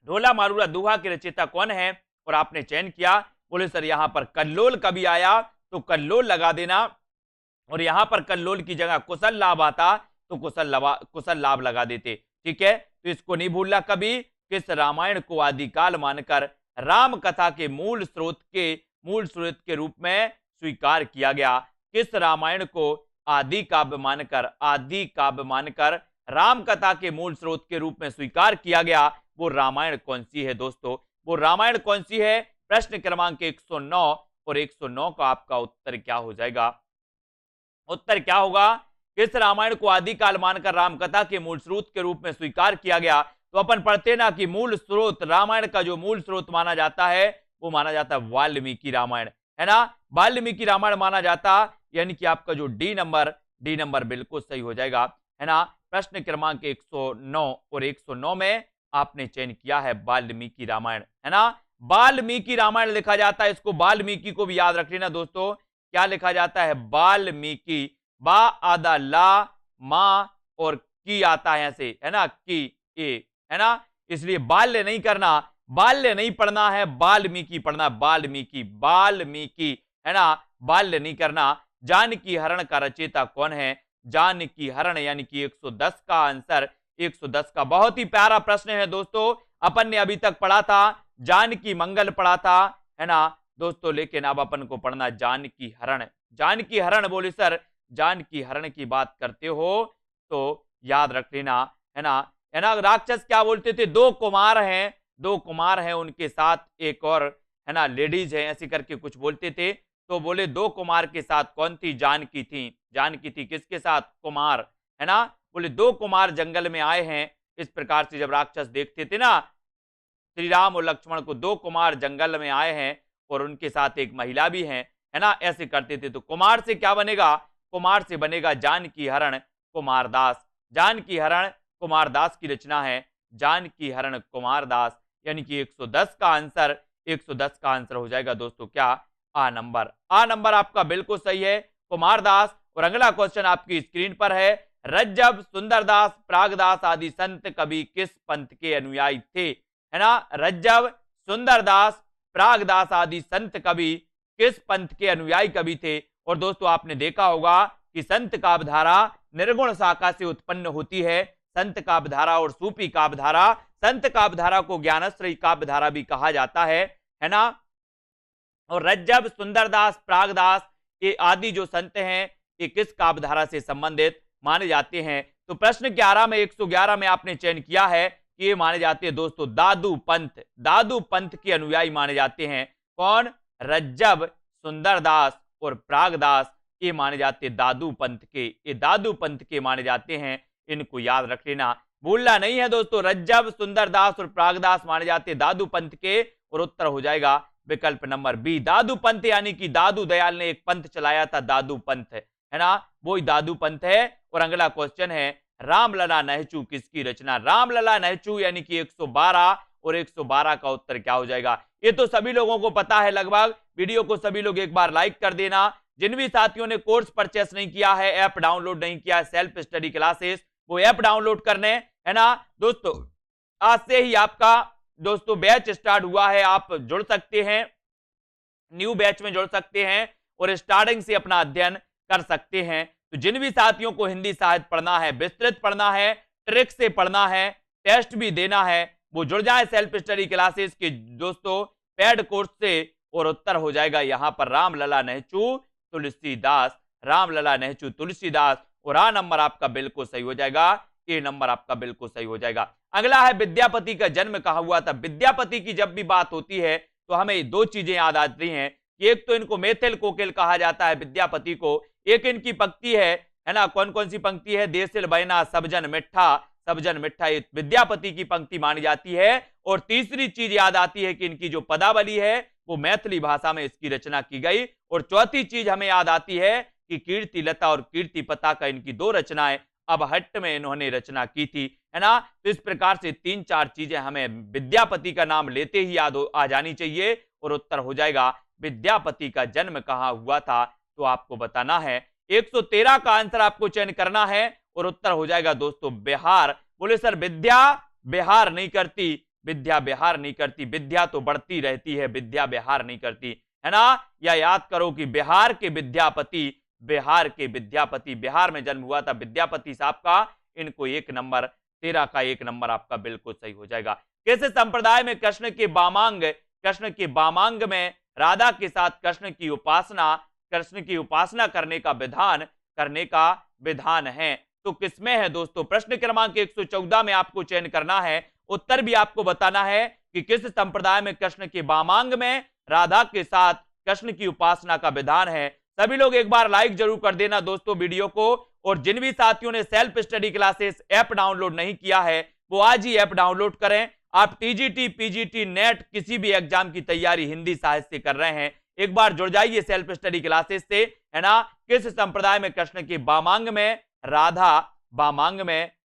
ढोला मारूरा दूहा के रचयिता कौन है, और आपने चयन किया, बोले सर यहां पर कल्लोल कवि आया तो कल्लोल लगा देना, और यहां पर कल्लोल की जगह कुशल लाभ आता तो कुशल लाभ लगा देते, ठीक है। तो इसको नहीं भूलना कभी। किस रामायण को आदिकाल मानकर राम कथा के मूल स्रोत के रूप में स्वीकार किया गया। किस रामायण को आदि काव्य मानकर राम कथा के मूल स्रोत के रूप में स्वीकार किया गया, वो रामायण कौन सी है दोस्तों, वो रामायण कौन सी है। प्रश्न क्रमांक 109, और 109 का आपका उत्तर क्या हो जाएगा, उत्तर क्या होगा। किस रामायण को आदिकाल मानकर रामकथा के मूल स्रोत के रूप में स्वीकार किया गया, तो अपन पढ़ते ना कि मूल स्रोत, रामायण का जो मूल स्रोत माना जाता है वो माना जाता है वाल्मीकि रामायण, है ना। वाल्मीकि रामायण माना जाता, यानी कि आपका जो डी नंबर बिल्कुल सही हो जाएगा, है ना। प्रश्न क्रमांक 109 और 109 में आपने चयन किया है वाल्मीकि रामायण, है ना। वाल्मीकि रामायण लिखा जाता है, इसको वाल्मीकि को भी याद रख लेना दोस्तों, क्या लिखा जाता है, वाल्मीकि। बा आदा ला मा और की आता है ऐसे, है ना, की ए, है ना। इसलिए बाल्य नहीं करना, बाल्य नहीं पढ़ना है, वाल्मीकि पढ़ना, वाल्मीकि, है ना, बाल्य नहीं करना। जानकी हरण का रचयिता कौन है, जानकी हरण, यानी कि 110 का आंसर, 110 का। बहुत ही प्यारा प्रश्न है दोस्तों, अपन ने अभी तक पढ़ा था जानकी मंगल पढ़ा था, है ना दोस्तों, लेकिन अब अपन को पढ़ना जानकी हरण। जानकी हरण, बोले सर जानकी हरण की बात करते हो तो याद रख लेना, है ना, है ना। राक्षस क्या बोलते थे, दो कुमार हैं, उनके साथ एक और, है ना, लेडीज है, ऐसे करके कुछ बोलते थे। तो बोले दो कुमार के साथ कौन थी, जानकी थी, किसके साथ, कुमार, है ना। बोले दो कुमार जंगल में आए हैं, इस प्रकार से जब राक्षस देखते थे ना, श्री राम और लक्ष्मण को, दो कुमार जंगल में आए हैं और उनके साथ एक महिला भी है ना, ऐसे करते थे। तो कुमार से क्या बनेगा, कुमार से बनेगा जानकी हरण कुमारदास। जानकी हरण कुमारदास की रचना है, जानकी हरण कुमारदास, यानी कि 110 का आंसर, 110 का आंसर हो जाएगा दोस्तों क्या, आ नंबर आपका बिल्कुल सही है, कुमारदास। और अगला क्वेश्चन आपकी स्क्रीन पर है, रज्जब, सुंदरदास, प्रागदास आदि संत कवि किस पंथ के अनुयायी थे, है ना। रज्जब, सुंदरदास, प्रागदास आदि संत कवि किस पंथ के अनुयायी कवि थे। और दोस्तों आपने देखा होगा कि संत काव्यधारा निर्गुण शाखा से उत्पन्न होती है, संत काव्यधारा और सूफी काव्यधारा। संत काव्यधारा को ज्ञानश्रयी काव्यधारा भी कहा जाता है ना। और रज्जब, सुंदरदास, प्रागदास, ये आदि जो संत हैं, ये किस काव्यधारा से संबंधित माने जाते हैं। तो प्रश्न 11 में, 111 में आपने चयन किया है कि ये माने जाते हैं दोस्तों दादू पंथ के अनुयायी माने जाते हैं। कौन, रज्जब, सुंदरदास और प्रागदास, ये माने जाते दादू पंथ के, ये दादू पंथ के माने जाते हैं, इनको याद रख लेना, भूलना नहीं है दोस्तों। रज्जब, सुंदरदास और प्रागदास माने जाते दादू पंथ के, और उत्तर हो जाएगा विकल्प नंबर बी, दादू पंथ, यानी कि दादू दयाल ने एक पंथ चलाया था, दादू पंथ, है ना, वो दादू पंथ है। और अगला क्वेश्चन है, रामलला नहचू किसकी रचना, रामलला नहचू, यानी कि 112, और 112 का उत्तर क्या हो जाएगा। ये तो सभी लोगों को पता है लगभग, वीडियो को सभी लोग एक बार लाइक कर देना, जिन भी साथियों ने कोर्स परचेस नहीं किया है, ऐप डाउनलोड नहीं किया है सेल्फ स्टडी क्लासेस, वो ऐप डाउनलोड करने, है ना दोस्तों। आज से ही आपका दोस्तों बैच स्टार्ट हुआ है, आप जुड़ सकते हैं, न्यू बैच में जुड़ सकते हैं और स्टार्टिंग से अपना अध्ययन कर सकते हैं। तो जिन भी साथियों को हिंदी साहित्य पढ़ना है, विस्तृत पढ़ना है, ट्रिक से पढ़ना है, टेस्ट भी देना है, वो जुड़ जाए सेल्फ स्टडी क्लासेस के दोस्तों पेड कोर्स से, और उत्तर हो जाएगा यहां पर रामलला नेहचू तुलसीदास, रामलला नेहचू तुलसीदास, और आ नंबर आपका बिल्कुल सही हो जाएगा, ए नंबर आपका बिल्कुल सही हो जाएगा। अगला है विद्यापति का जन्म कहां हुआ था। विद्यापति की जब भी बात होती है तो हमें दो चीजें याद आती हैं कि एक तो इनको मैथिल कोकिल कहा जाता है विद्यापति को, एक इनकी पंक्ति है ना, कौन कौन सी पंक्ति है, देसिल बैना सबजन मिठा, सबजन मिठा, ये विद्यापति की पंक्ति मानी जाती है। और तीसरी चीज याद आती है कि इनकी जो पदावली है वो मैथिली भाषा में इसकी रचना की गई। और चौथी चीज हमें याद आती है कि कीर्ति लता और कीर्ति पता का इनकी दो रचनाएं अब हट्ट में इन्होंने रचना की थी, है ना। तो इस प्रकार से 3-4 चीजें हमें विद्यापति का नाम लेते ही याद आ जानी चाहिए, और उत्तर हो जाएगा विद्यापति का जन्म कहां हुआ था, तो आपको बताना है। 113 का आंसर आपको चयन करना है और उत्तर हो जाएगा दोस्तों बिहार। बोले सर विद्या बिहार नहीं करती, विद्या बिहार नहीं करती, विद्या तो बढ़ती रहती है, विद्या बिहार नहीं करती, है ना। या याद करो कि बिहार के विद्यापति, बिहार के विद्यापति, बिहार में जन्म हुआ था विद्यापति साहब का। इनको 1 नंबर, 13 का 1 नंबर आपका बिल्कुल सही हो जाएगा। कैसे संप्रदाय में कृष्ण के वामांग, कृष्ण के वामांग में राधा के साथ कृष्ण की उपासना करने का विधान है, तो किसमें है दोस्तों। प्रश्न क्रमांक 114 में आपको चयन करना है, उत्तर भी आपको बताना है कि किस संप्रदाय में कृष्ण के वामांग में राधा के साथ कृष्ण की उपासना का विधान है। सभी लोग एक बार लाइक जरूर कर देना दोस्तों वीडियो को, और जिन भी साथियों ने self study classes app download नहीं किया है वो आज ही ऐप डाउनलोड करें। आप टीजीटी, पीजीटी, नेट किसी भी एग्जाम की तैयारी हिंदी साहित्य से कर रहे हैं, एक बार जुड़ जाइए सेल्फ स्टडी क्लासेस से, है ना। किस संप्रदाय में कृष्ण के वामांग में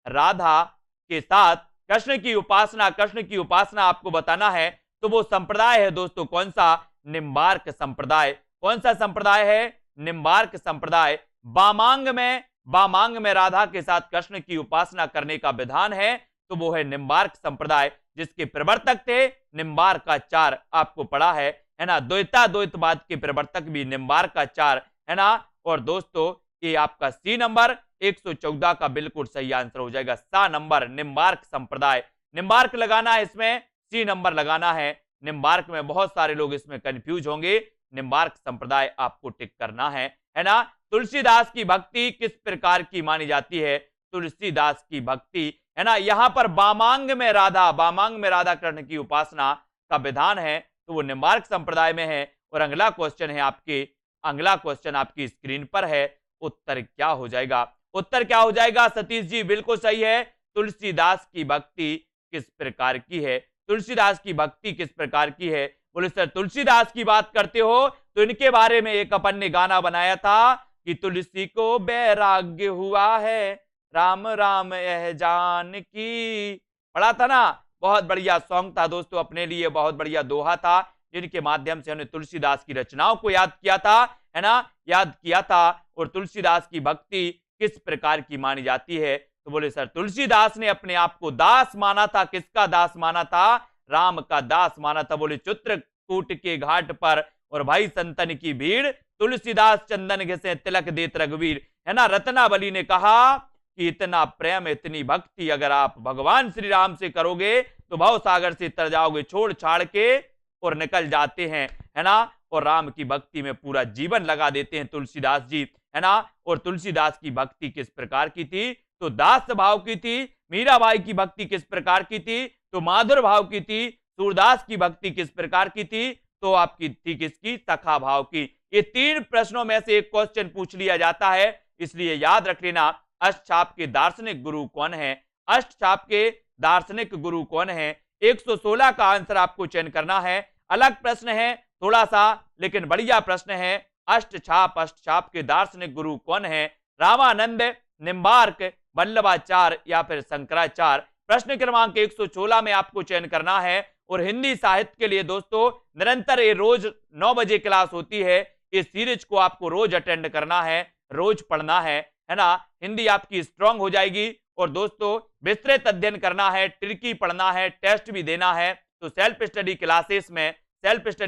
राधा के साथ कृष्ण की उपासना आपको बताना है। तो वो संप्रदाय है दोस्तों कौन सा, निम्बार्क संप्रदाय। कौन सा संप्रदाय है, निम्बार्क संप्रदाय। वामांग में राधा के साथ कृष्ण की उपासना करने का विधान है, तो वो है निम्बार्क संप्रदाय, जिसके प्रवर्तक थे निम्बार्काचार्य, आपको पढ़ा है ना। द्वैतवाद के प्रवर्तक भी निम्बार्काचार्य, है ना। और दोस्तों ये आपका सी नंबर 114 का बिल्कुल सही आंसर हो जाएगा, सा नंबर निम्बार्क संप्रदाय। निम्बार्क लगाना है इसमें, सी नंबर लगाना है। निम्बार्क में बहुत सारे लोग इसमें कंफ्यूज होंगे, निम्बार्क संप्रदाय आपको टिक करना है ना। तुलसीदास की भक्ति किस प्रकार की मानी जाती है, तुलसीदास की भक्ति, है ना। यहां पर वामांग में राधा कृष्ण की उपासना का विधान है, तो वो निम्बार्क संप्रदाय में है। और अगला क्वेश्चन आपकी स्क्रीन पर है, उत्तर क्या हो जाएगा, उत्तर क्या हो जाएगा सतीश जी, बिल्कुल सही है। तुलसीदास की भक्ति किस प्रकार की है, तुलसीदास की भक्ति किस प्रकार की है। बोले सर तुलसीदास की बात करते हो तो इनके बारे में एक अपन ने गाना बनाया था कि तुलसी को वैराग्य हुआ है, राम राम यह जानकी, पढ़ा था ना। बहुत बढ़िया सॉन्ग था दोस्तों, अपने लिए बहुत बढ़िया दोहा था, जिनके माध्यम से हमने तुलसीदास की रचनाओं को याद किया था, है ना, याद किया था। और तुलसीदास की भक्ति किस प्रकार की मानी जाती है, तो बोले सर तुलसीदास ने अपने आप को दास माना था। किसका दास माना था, राम का दास माना था। बोले चित्रकूट के घाट पर और भाई संतन की भीड़, तुलसीदास चंदन घिसे तिलक देत रघुवीर, है ना। रत्नावली ने कहा कि इतना प्रेम इतनी भक्ति अगर आप भगवान श्री राम से करोगे तो भव सागर से तर जाओगे, छोड़ छाड़ के और निकल जाते हैं, है ना। और राम की भक्ति में पूरा जीवन लगा देते हैं तुलसीदास जी, है ना। और तुलसीदास की भक्ति किस प्रकार की थी, तो दास भाव की थी। मीराबाई की भक्ति किस प्रकार की थी, तो माधुर भाव की थी। सूरदास की भक्ति किस प्रकार की थी, तो आपकी थी किसकी, सखा भाव की। ये 3 प्रश्नों में से एक क्वेश्चन पूछ लिया जाता है, इसलिए याद रख लेना। अष्टछाप के दार्शनिक गुरु कौन है, अष्टछाप के दार्शनिक गुरु कौन है। 116 का आंसर आपको चयन करना है। अलग प्रश्न है थोड़ा सा, लेकिन बढ़िया प्रश्न है। अष्टछाप के दार्शनिक गुरु कौन है, रामानंद, निम्बार्क, वल्लभाचार्य या फिर शंकराचार्य। प्रश्न क्रमांक 116 में आपको चयन करना है। और हिंदी साहित्य के लिए दोस्तों निरंतर ये रोज 9 बजे क्लास होती है, इस सीरीज को आपको रोज अटेंड करना है, रोज पढ़ना है ना। हिंदी आपकी स्ट्रांग हो जाएगी। और दोस्तों विस्तृत अध्ययन करना है, ट्रिकी पढ़ना है, टेस्ट भी देना है, तो सेल्फ स्टडी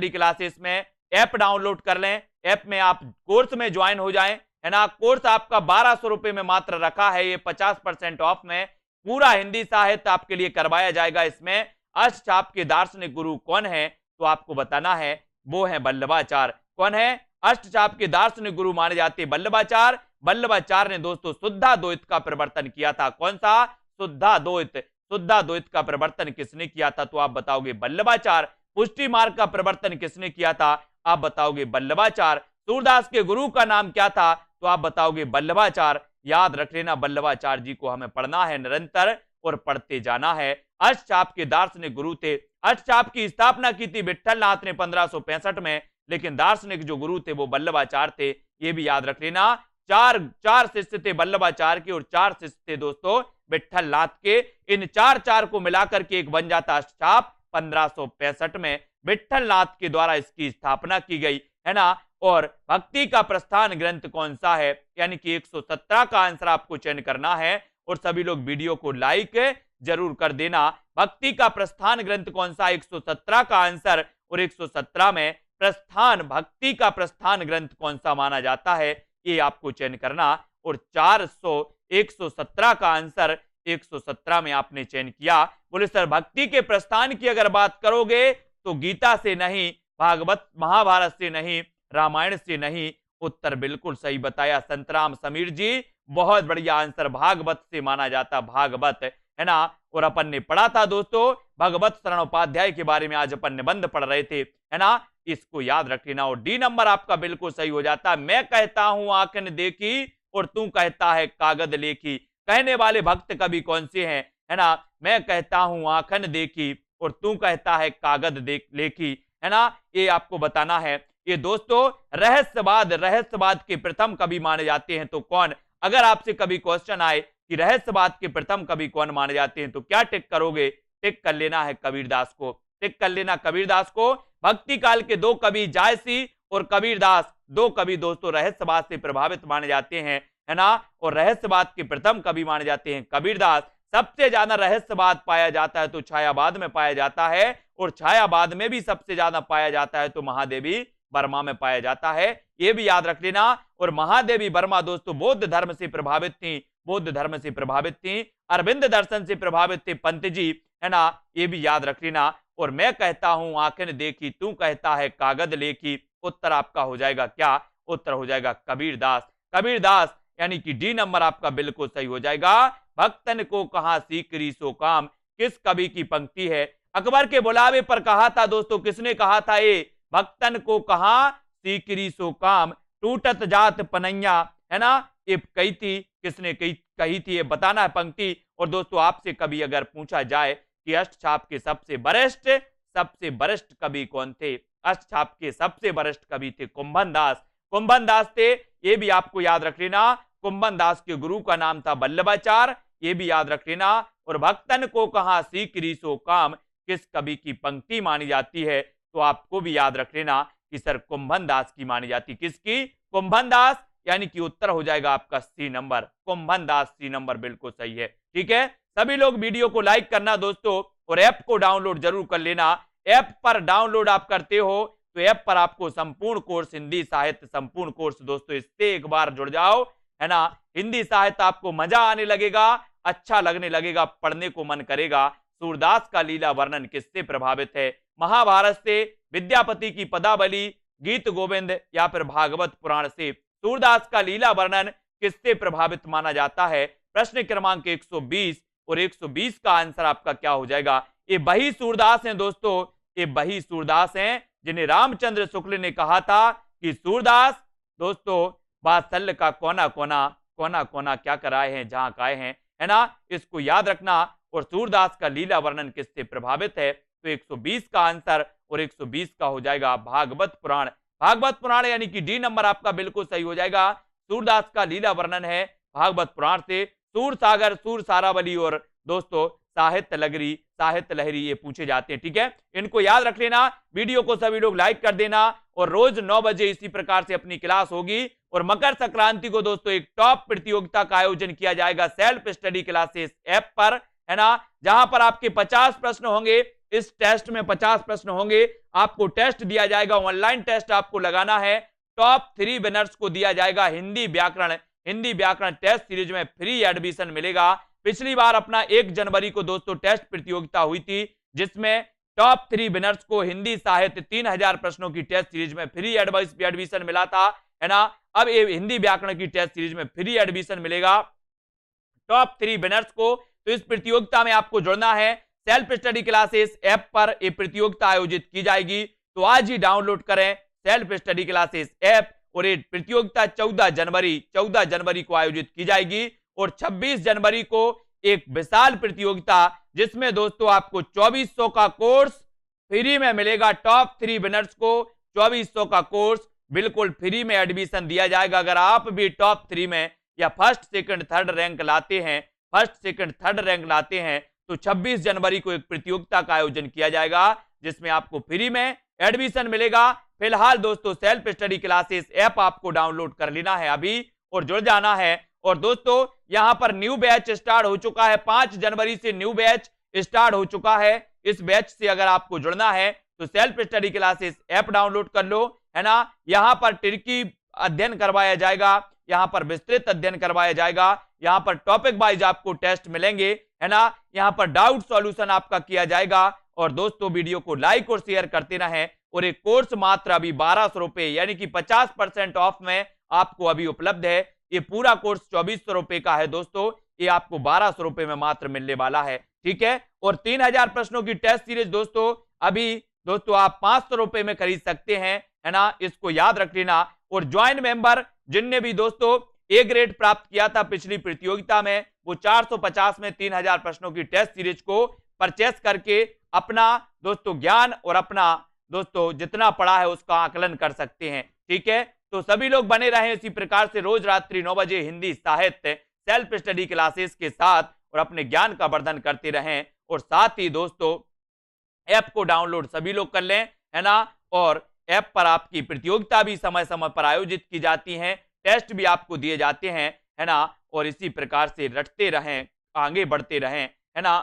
क्लासेस में ऐप डाउनलोड कर लें। ऐप में आप कोर्स में ज्वाइन हो जाएं, है ना। कोर्स आपका 1200 रुपए में मात्र रखा है, ये 50% ऑफ में पूरा हिंदी साहित्य आपके लिए करवाया जाएगा। इसमें अष्टचाप के दार्शनिक गुरु कौन है, तो आपको बताना है, वो है वल्लभाचार्य। कौन है? अष्टचाप के दार्शनिक गुरु माने जाते वल्लभाचार्य। वल्लभाचार्य ने दोस्तों शुद्धाद्वैत का प्रवर्तन किया था। कौन सा? शुद्धाद्वैत। शुद्धाद्वैत का प्रवर्तन किसने किया था, तो आप बताओगे वल्लभाचार्य। पुष्टि मार्ग का प्रवर्तन किसने किया था, आप बताओगे वल्लभाचार्य। सूरदास के गुरु का नाम क्या था, तो आप बताओगे वल्लभाचार्य। याद रख लेना, वल्लभाचार्य जी को हमें पढ़ना है निरंतर और पढ़ते जाना है। अष्टचाप के दार्शनिक गुरु थे। अष्टचाप की स्थापना की थी विठल नाथ ने 1565 में, लेकिन दार्शनिक जो गुरु थे वो वल्लभाचार्य थे, ये भी याद रख लेना। चार शिष्य थे वल्लभाचार्य के और 4 शिष्य थे दोस्तों विठल नाथ के। इन चार को मिलाकर के एक बन जाता अष्टचाप। 1565 में विठल नाथ के द्वारा इसकी स्थापना की गई, है ना। और भक्ति का प्रस्थान ग्रंथ कौन सा है, यानी कि 117 का आंसर आपको चयन करना है। और सभी लोग वीडियो को लाइक जरूर कर देना। भक्ति का प्रस्थान ग्रंथ कौन सा, 117 का आंसर। और 117 में प्रस्थान, भक्ति का प्रस्थान ग्रंथ कौन सा माना जाता है, ये आपको चयन करना। और 117 का आंसर 117 में आपने चयन किया। बोले सर भक्ति के प्रस्थान की अगर बात करोगे तो गीता से नहीं, भागवत महाभारत से नहीं, रामायण से नहीं। उत्तर बिल्कुल सही बताया संतराम समीर जी, बहुत बढ़िया आंसर। भागवत से माना जाता, भागवत, है ना। और अपन ने पढ़ा था दोस्तों भगवत शरण उपाध्याय के बारे में, आज अपन निबंध पढ़ रहे थे, है ना। इसको याद रख लेना। और डी नंबर आपका बिल्कुल सही हो जाता। मैं कहता हूं आंख ने देखी और तू कहता है कागज लेखी। कहने वाले भक्त कवि कौन से हैं, है ना। मैं कहता हूं आंखन देखी और तू कहता है कागज लेखी, है ना। ये आपको बताना है। ये दोस्तों रहस्यवाद के प्रथम कवि माने जाते हैं तो कौन। अगर आपसे कभी क्वेश्चन आए कि रहस्यवाद के प्रथम कवि कौन माने जाते हैं, तो क्या टिक करोगे? टिक कर लेना है कबीरदास को, टिक कर लेना कबीरदास को। भक्ति काल के 2 कवि जायसी और कबीरदास, 2 कवि दोस्तों रहस्यवाद से प्रभावित माने जाते हैं, है ना। और रहस्यवाद के प्रथम कवि माने जाते हैं कबीरदास। सबसे ज्यादा रहस्यवाद पाया जाता है तो छायावाद में पाया जाता है, और छायावाद में भी सबसे ज्यादा पाया जाता है तो महादेवी वर्मा में पाया जाता है, ये भी याद रख लेना। और महादेवी वर्मा दोस्तों बौद्ध धर्म से प्रभावित थी, बौद्ध धर्म से प्रभावित थी। अरविंद दर्शन से प्रभावित थे पंत जी, है ना, ये भी याद रख लेना। और मैं कहता हूं आंखें देखी, तू कहता है कागज लेखी। उत्तर आपका हो जाएगा क्या? उत्तर हो जाएगा कबीरदास। कबीरदास यानी कि डी नंबर आपका बिल्कुल सही हो जाएगा। भक्तन को कहा सीकरी सो काम, किस कवि की पंक्ति है? अकबर के बुलावे पर कहा था दोस्तों, किसने कहा था ये? भक्तन को कहा सीकरी सो काम, टूटत जात पनैया, है ना। ये कही थी, किसने कही थी, ये बताना है पंक्ति। और दोस्तों आपसे कभी अगर पूछा जाए कि अष्टचाप के सबसे वरिष्ठ कवि कौन थे, अष्टचाप के सबसे वरिष्ठ कवि थे कुंभन दास। कुंभन दास थे, ये भी आपको याद रख लेना। कुंभन दास के गुरु का नाम था वल्लभाचार्य, ये भी याद रख लेना। और भक्तन को कहा सीकरी सो काम, किस कवि की पंक्ति मानी जाती है, तो आपको भी याद रख लेना कि सर कुंभन दास की मानी जाती। किसकी? कुंभन दास, यानी कि उत्तर हो जाएगा आपका सी नंबर, कुंभन दास। सी नंबर बिल्कुल सही है, ठीक है। सभी लोग वीडियो को लाइक करना दोस्तों, और ऐप को डाउनलोड जरूर कर लेना। ऐप पर डाउनलोड आप करते हो तो ऐप पर आपको संपूर्ण कोर्स, हिंदी साहित्य संपूर्ण कोर्स दोस्तों, इससे एक बार जुड़ जाओ, है ना। हिंदी साहित्य आपको मजा आने लगेगा, अच्छा लगने लगेगा, पढ़ने को मन करेगा। सूरदास का लीला वर्णन किससे प्रभावित है? महाभारत से, विद्यापति की पदावली, गीत गोविंद या फिर भागवत पुराण से। सूरदास का लीला वर्णन किससे प्रभावित माना जाता है? प्रश्न क्रमांक 120 और 120 का आंसर आपका क्या हो जाएगा? ये वही सूरदास हैं दोस्तों, ये वही सूरदास हैं जिन्हें रामचंद्र शुक्ल ने कहा था कि सूरदास दोस्तों वात्सल्य का कोना कोना क्या कराए हैं, जहां काए हैं, है ना। इसको याद रखना। और सूरदास का लीला वर्णन किससे प्रभावित है? तो 120 का आंसर और 120 का हो जाएगा भागवत पुराण। भागवत पुराण यानी कि डी नंबर आपका बिल्कुल सही हो जाएगा। सूरदास का लीला वर्णन है भागवत पुराण से। सूर सागर, सूर सारावली और दोस्तों साहित्य लहरी ये पूछे जाते हैं, ठीक है। इनको याद रख लेना। वीडियो को सभी लोग लाइक कर देना और रोज 9 बजे इसी प्रकार से अपनी क्लास होगी। और मकर संक्रांति को दोस्तों एक टॉप प्रतियोगिता का आयोजन किया जाएगा सेल्फ स्टडी क्लासेस ऐप पर, है ना, जहां पर आपके 50 प्रश्न होंगे। इस टेस्ट में 50 प्रश्न होंगे, आपको टेस्ट दिया जाएगा, ऑनलाइन टेस्ट आपको लगाना है। टॉप 3 विनर्स को दिया जाएगा हिंदी व्याकरण टेस्ट सीरीज में फ्री एडमिशन मिलेगा। पिछली बार अपना 1 जनवरी को दोस्तों टेस्ट प्रतियोगिता हुई थी, जिसमें टॉप 3 विनर्स को हिंदी साहित्य 3000 प्रश्नों की टेस्ट सीरीज में फ्री एडमिशन मिला था, है ना। अब ये हिंदी व्याकरण की टेस्ट सीरीज में फ्री एडमिशन मिलेगा टॉप 3 विनर्स को। तो इस प्रतियोगिता में आपको जुड़ना है। सेल्फ स्टडी क्लासेस ऐप पर यह प्रतियोगिता आयोजित की जाएगी, तो आज ही डाउनलोड करें सेल्फ स्टडी क्लासेस ऐप। और ये प्रतियोगिता 14 जनवरी को आयोजित की जाएगी। और 26 जनवरी को एक विशाल प्रतियोगिता, जिसमें दोस्तों आपको 2400 का कोर्स फ्री में मिलेगा। टॉप 3 विनर्स को 2400 का कोर्स बिल्कुल फ्री में एडमिशन दिया जाएगा। अगर आप भी टॉप 3 में या फर्स्ट सेकंड थर्ड रैंक लाते हैं तो 26 जनवरी को एक प्रतियोगिता का आयोजन किया जाएगा, जिसमें आपको फ्री में एडमिशन मिलेगा। फिलहाल दोस्तों सेल्फ स्टडी क्लासेस ऐप आपको डाउनलोड कर लेना है अभी और जुड़ जाना है। और दोस्तों यहां पर न्यू बैच स्टार्ट हो चुका है, 5 जनवरी से न्यू बैच स्टार्ट हो चुका है। इस बैच से अगर आपको जुड़ना है तो self study classes app download कर लो, है ना। यहां पर ट्रिकी अध्ययन करवाया जाएगा, यहां पर विस्तृत अध्ययन करवाया जाएगा, यहां पर टॉपिक वाइज आपको टेस्ट मिलेंगे, है ना। यहां पर डाउट सॉल्यूशन आपका किया जाएगा। और दोस्तों वीडियो को लाइक और शेयर करते रहें। और एक कोर्स मात्र अभी 1200 रुपए यानी कि 50% ऑफ में आपको अभी उपलब्ध है। ये पूरा कोर्स 2400 रुपए का है दोस्तों, ये आपको 1200 रुपए में मात्र मिलने वाला है, ठीक है। और 3000 प्रश्नों की टेस्ट सीरीज दोस्तों अभी दोस्तों आप 500 रुपए में खरीद सकते हैं, है ना, इसको याद रख लेना। और ज्वाइन मेंबर जिनने भी दोस्तों ए ग्रेड प्राप्त किया था पिछली प्रतियोगिता में, वो 450 में 3000 प्रश्नों की टेस्ट सीरीज को परचेस करके अपना दोस्तों ज्ञान और अपना दोस्तों जितना पढ़ा है उसका आकलन कर सकते हैं, ठीक है। तो सभी लोग बने रहें इसी प्रकार से रोज रात्रि 9 बजे हिंदी साहित्य सेल्फ स्टडी क्लासेस के साथ, और अपने ज्ञान का वर्धन करते रहें। और साथ ही दोस्तों ऐप को डाउनलोड सभी लोग कर लें, है ना। और ऐप पर आपकी प्रतियोगिता भी समय समय पर आयोजित की जाती हैं, टेस्ट भी आपको दिए जाते हैं, है ना। और इसी प्रकार से रटते रहें, आगे बढ़ते रहें, है ना,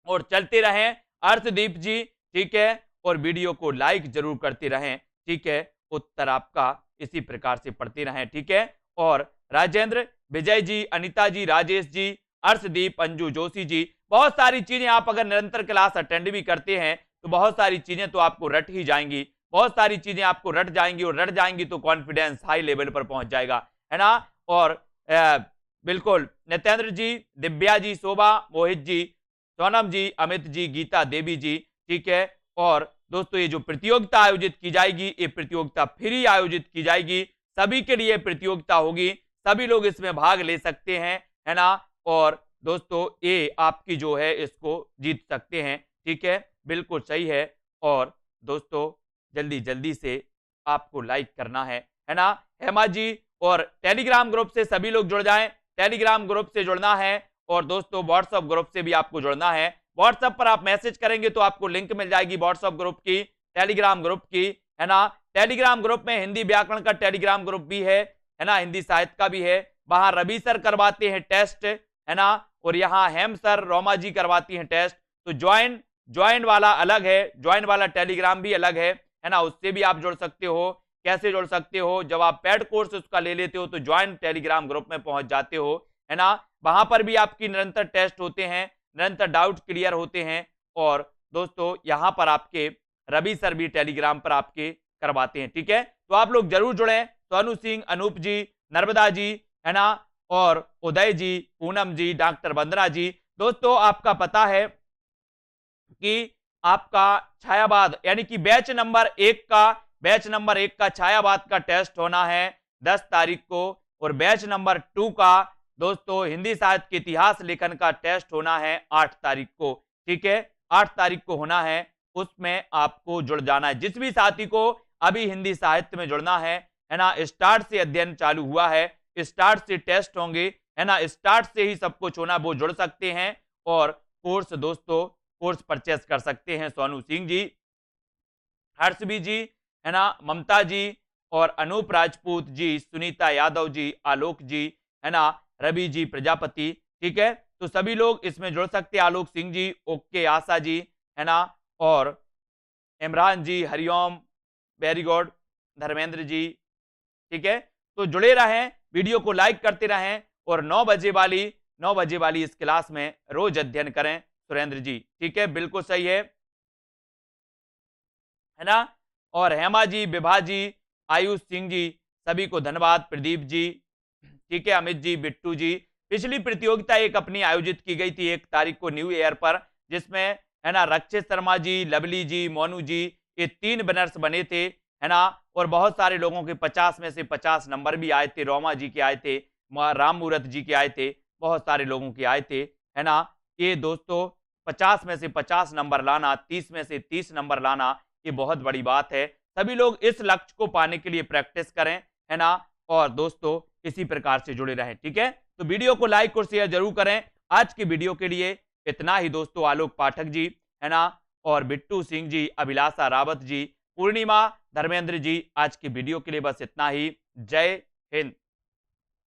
और चलते रहें अर्शदीप जी, ठीक है। और वीडियो को लाइक जरूर करते रहें, ठीक है। उत्तर आपका इसी प्रकार से पढ़ते रहें, ठीक है। और राजेंद्र, विजय जी, अनिता जी, राजेश जी, अर्शदीप, अंजू जोशी जी, बहुत सारी चीजें आप अगर निरंतर क्लास अटेंड भी करते हैं तो बहुत सारी चीजें तो आपको रट ही जाएंगी, बहुत सारी चीजें आपको रट जाएंगी। और रट जाएंगी तो कॉन्फिडेंस हाई लेवल पर पहुंच जाएगा, है ना। और बिल्कुल नितेंद्र जी, दिव्या जी, शोभा, मोहित जी, सोनम जी, अमित जी, गीता देवी जी, ठीक है। और दोस्तों ये जो प्रतियोगिता आयोजित की जाएगी, ये प्रतियोगिता फ्री आयोजित की जाएगी, सभी के लिए प्रतियोगिता होगी, सभी लोग इसमें भाग ले सकते हैं, है ना। और दोस्तों ये आपकी जो है इसको जीत सकते हैं, ठीक है, बिल्कुल सही है। और दोस्तों जल्दी से आपको लाइक करना है ना। हेमा जी, और टेलीग्राम ग्रुप से सभी लोग जुड़ जाएं, टेलीग्राम ग्रुप से जुड़ना है। और दोस्तों व्हाट्सएप ग्रुप से भी आपको जुड़ना है। व्हाट्सएप पर आप मैसेज करेंगे तो आपको लिंक मिल जाएगी व्हाट्सएप ग्रुप की, टेलीग्राम ग्रुप की, है ना। टेलीग्राम ग्रुप में हिंदी व्याकरण का टेलीग्राम ग्रुप भी है ना, हिंदी साहित्य का भी है। वहां रवि सर करवाते हैं टेस्ट, है ना। और यहाँ हेम सर, रोमा जी करवाती हैं टेस्ट। तो ज्वाइन वाला अलग है, ज्वाइन वाला टेलीग्राम भी अलग है ना, उससे भी आप जुड़ सकते हो। कैसे जुड़ सकते हो, जब आप पेड कोर्स उसका ले लेते हो तो ज्वाइन टेलीग्राम ग्रुप में पहुंच जाते हो, है ना। वहां पर भी आपकी निरंतर टेस्ट होते हैं, निरंतर डाउट क्लियर होते हैं। और दोस्तों यहां पर आपके रवि सर भी टेलीग्राम पर आपके करवाते हैं, ठीक है। तो आप लोग जरूर जुड़ें। सोनू सिंह, अनूप जी, नर्मदा जी, है ना, और उदय जी, पूनम जी, डॉक्टर वंदना जी। दोस्तों आपका पता है कि आपका छायावाद यानी कि बैच नंबर 1 का छायावाद का टेस्ट होना है 10 तारीख को। और बैच नंबर 2 का दोस्तों हिंदी साहित्य के इतिहास लेखन का टेस्ट होना है 8 तारीख को, ठीक है, 8 तारीख को होना है। उसमें आपको जुड़ जाना है। जिस भी साथी को अभी हिंदी साहित्य में जुड़ना है ना, स्टार्ट से अध्ययन चालू हुआ है, स्टार्ट से टेस्ट होंगे, है ना, स्टार्ट से ही सब कुछ होना, वो जुड़ सकते हैं। और कोर्स परचेस कर सकते हैं। सोनू सिंह जी, हर्षवी जी, है ना, ममता जी और अनूप राजपूत जी, सुनीता यादव जी, आलोक जी, है ना, रवि जी प्रजापति, ठीक है। तो सभी लोग इसमें जुड़ सकते हैं। आलोक सिंह जी, ओके, आशा जी, है ना, और इमरान जी, हरिओम, वेरी गुड, धर्मेंद्र जी, ठीक है। तो जुड़े रहें, वीडियो को लाइक करते रहें और 9 बजे वाली इस क्लास में रोज अध्ययन करें सुरेंद्र जी, ठीक है, बिल्कुल सही है ना। और हेमा जी, विभा जी, आयुष सिंह जी, सभी को धन्यवाद, प्रदीप जी, ठीक है, अमित जी, बिट्टू जी। पिछली प्रतियोगिता एक अपनी आयोजित की गई थी 1 तारीख को न्यू ईयर पर, जिसमें है ना रक्षित शर्मा जी, लवली जी, मोनू जी, ये 3 विनर्स बने थे, है ना। और बहुत सारे लोगों के 50 में से 50 नंबर भी आए थे। रोमा जी के आए थे, राम मूरत जी के आए थे, बहुत सारे लोगों के आए थे, है ना। ये दोस्तों 50 में से 50 नंबर लाना, 30 में से 30 नंबर लाना, ये बहुत बड़ी बात है। सभी लोग इस लक्ष्य को पाने के लिए प्रैक्टिस करें, है ना। और दोस्तों इसी प्रकार से जुड़े रहें, ठीक है। तो वीडियो को लाइक और शेयर जरूर करें। आज की वीडियो के लिए इतना ही दोस्तों। आलोक पाठक जी, है ना, और बिट्टू सिंह जी, अभिलाषा रावत जी, पूर्णिमा, धर्मेंद्र जी, आज की वीडियो के लिए बस इतना ही। जय हिंद।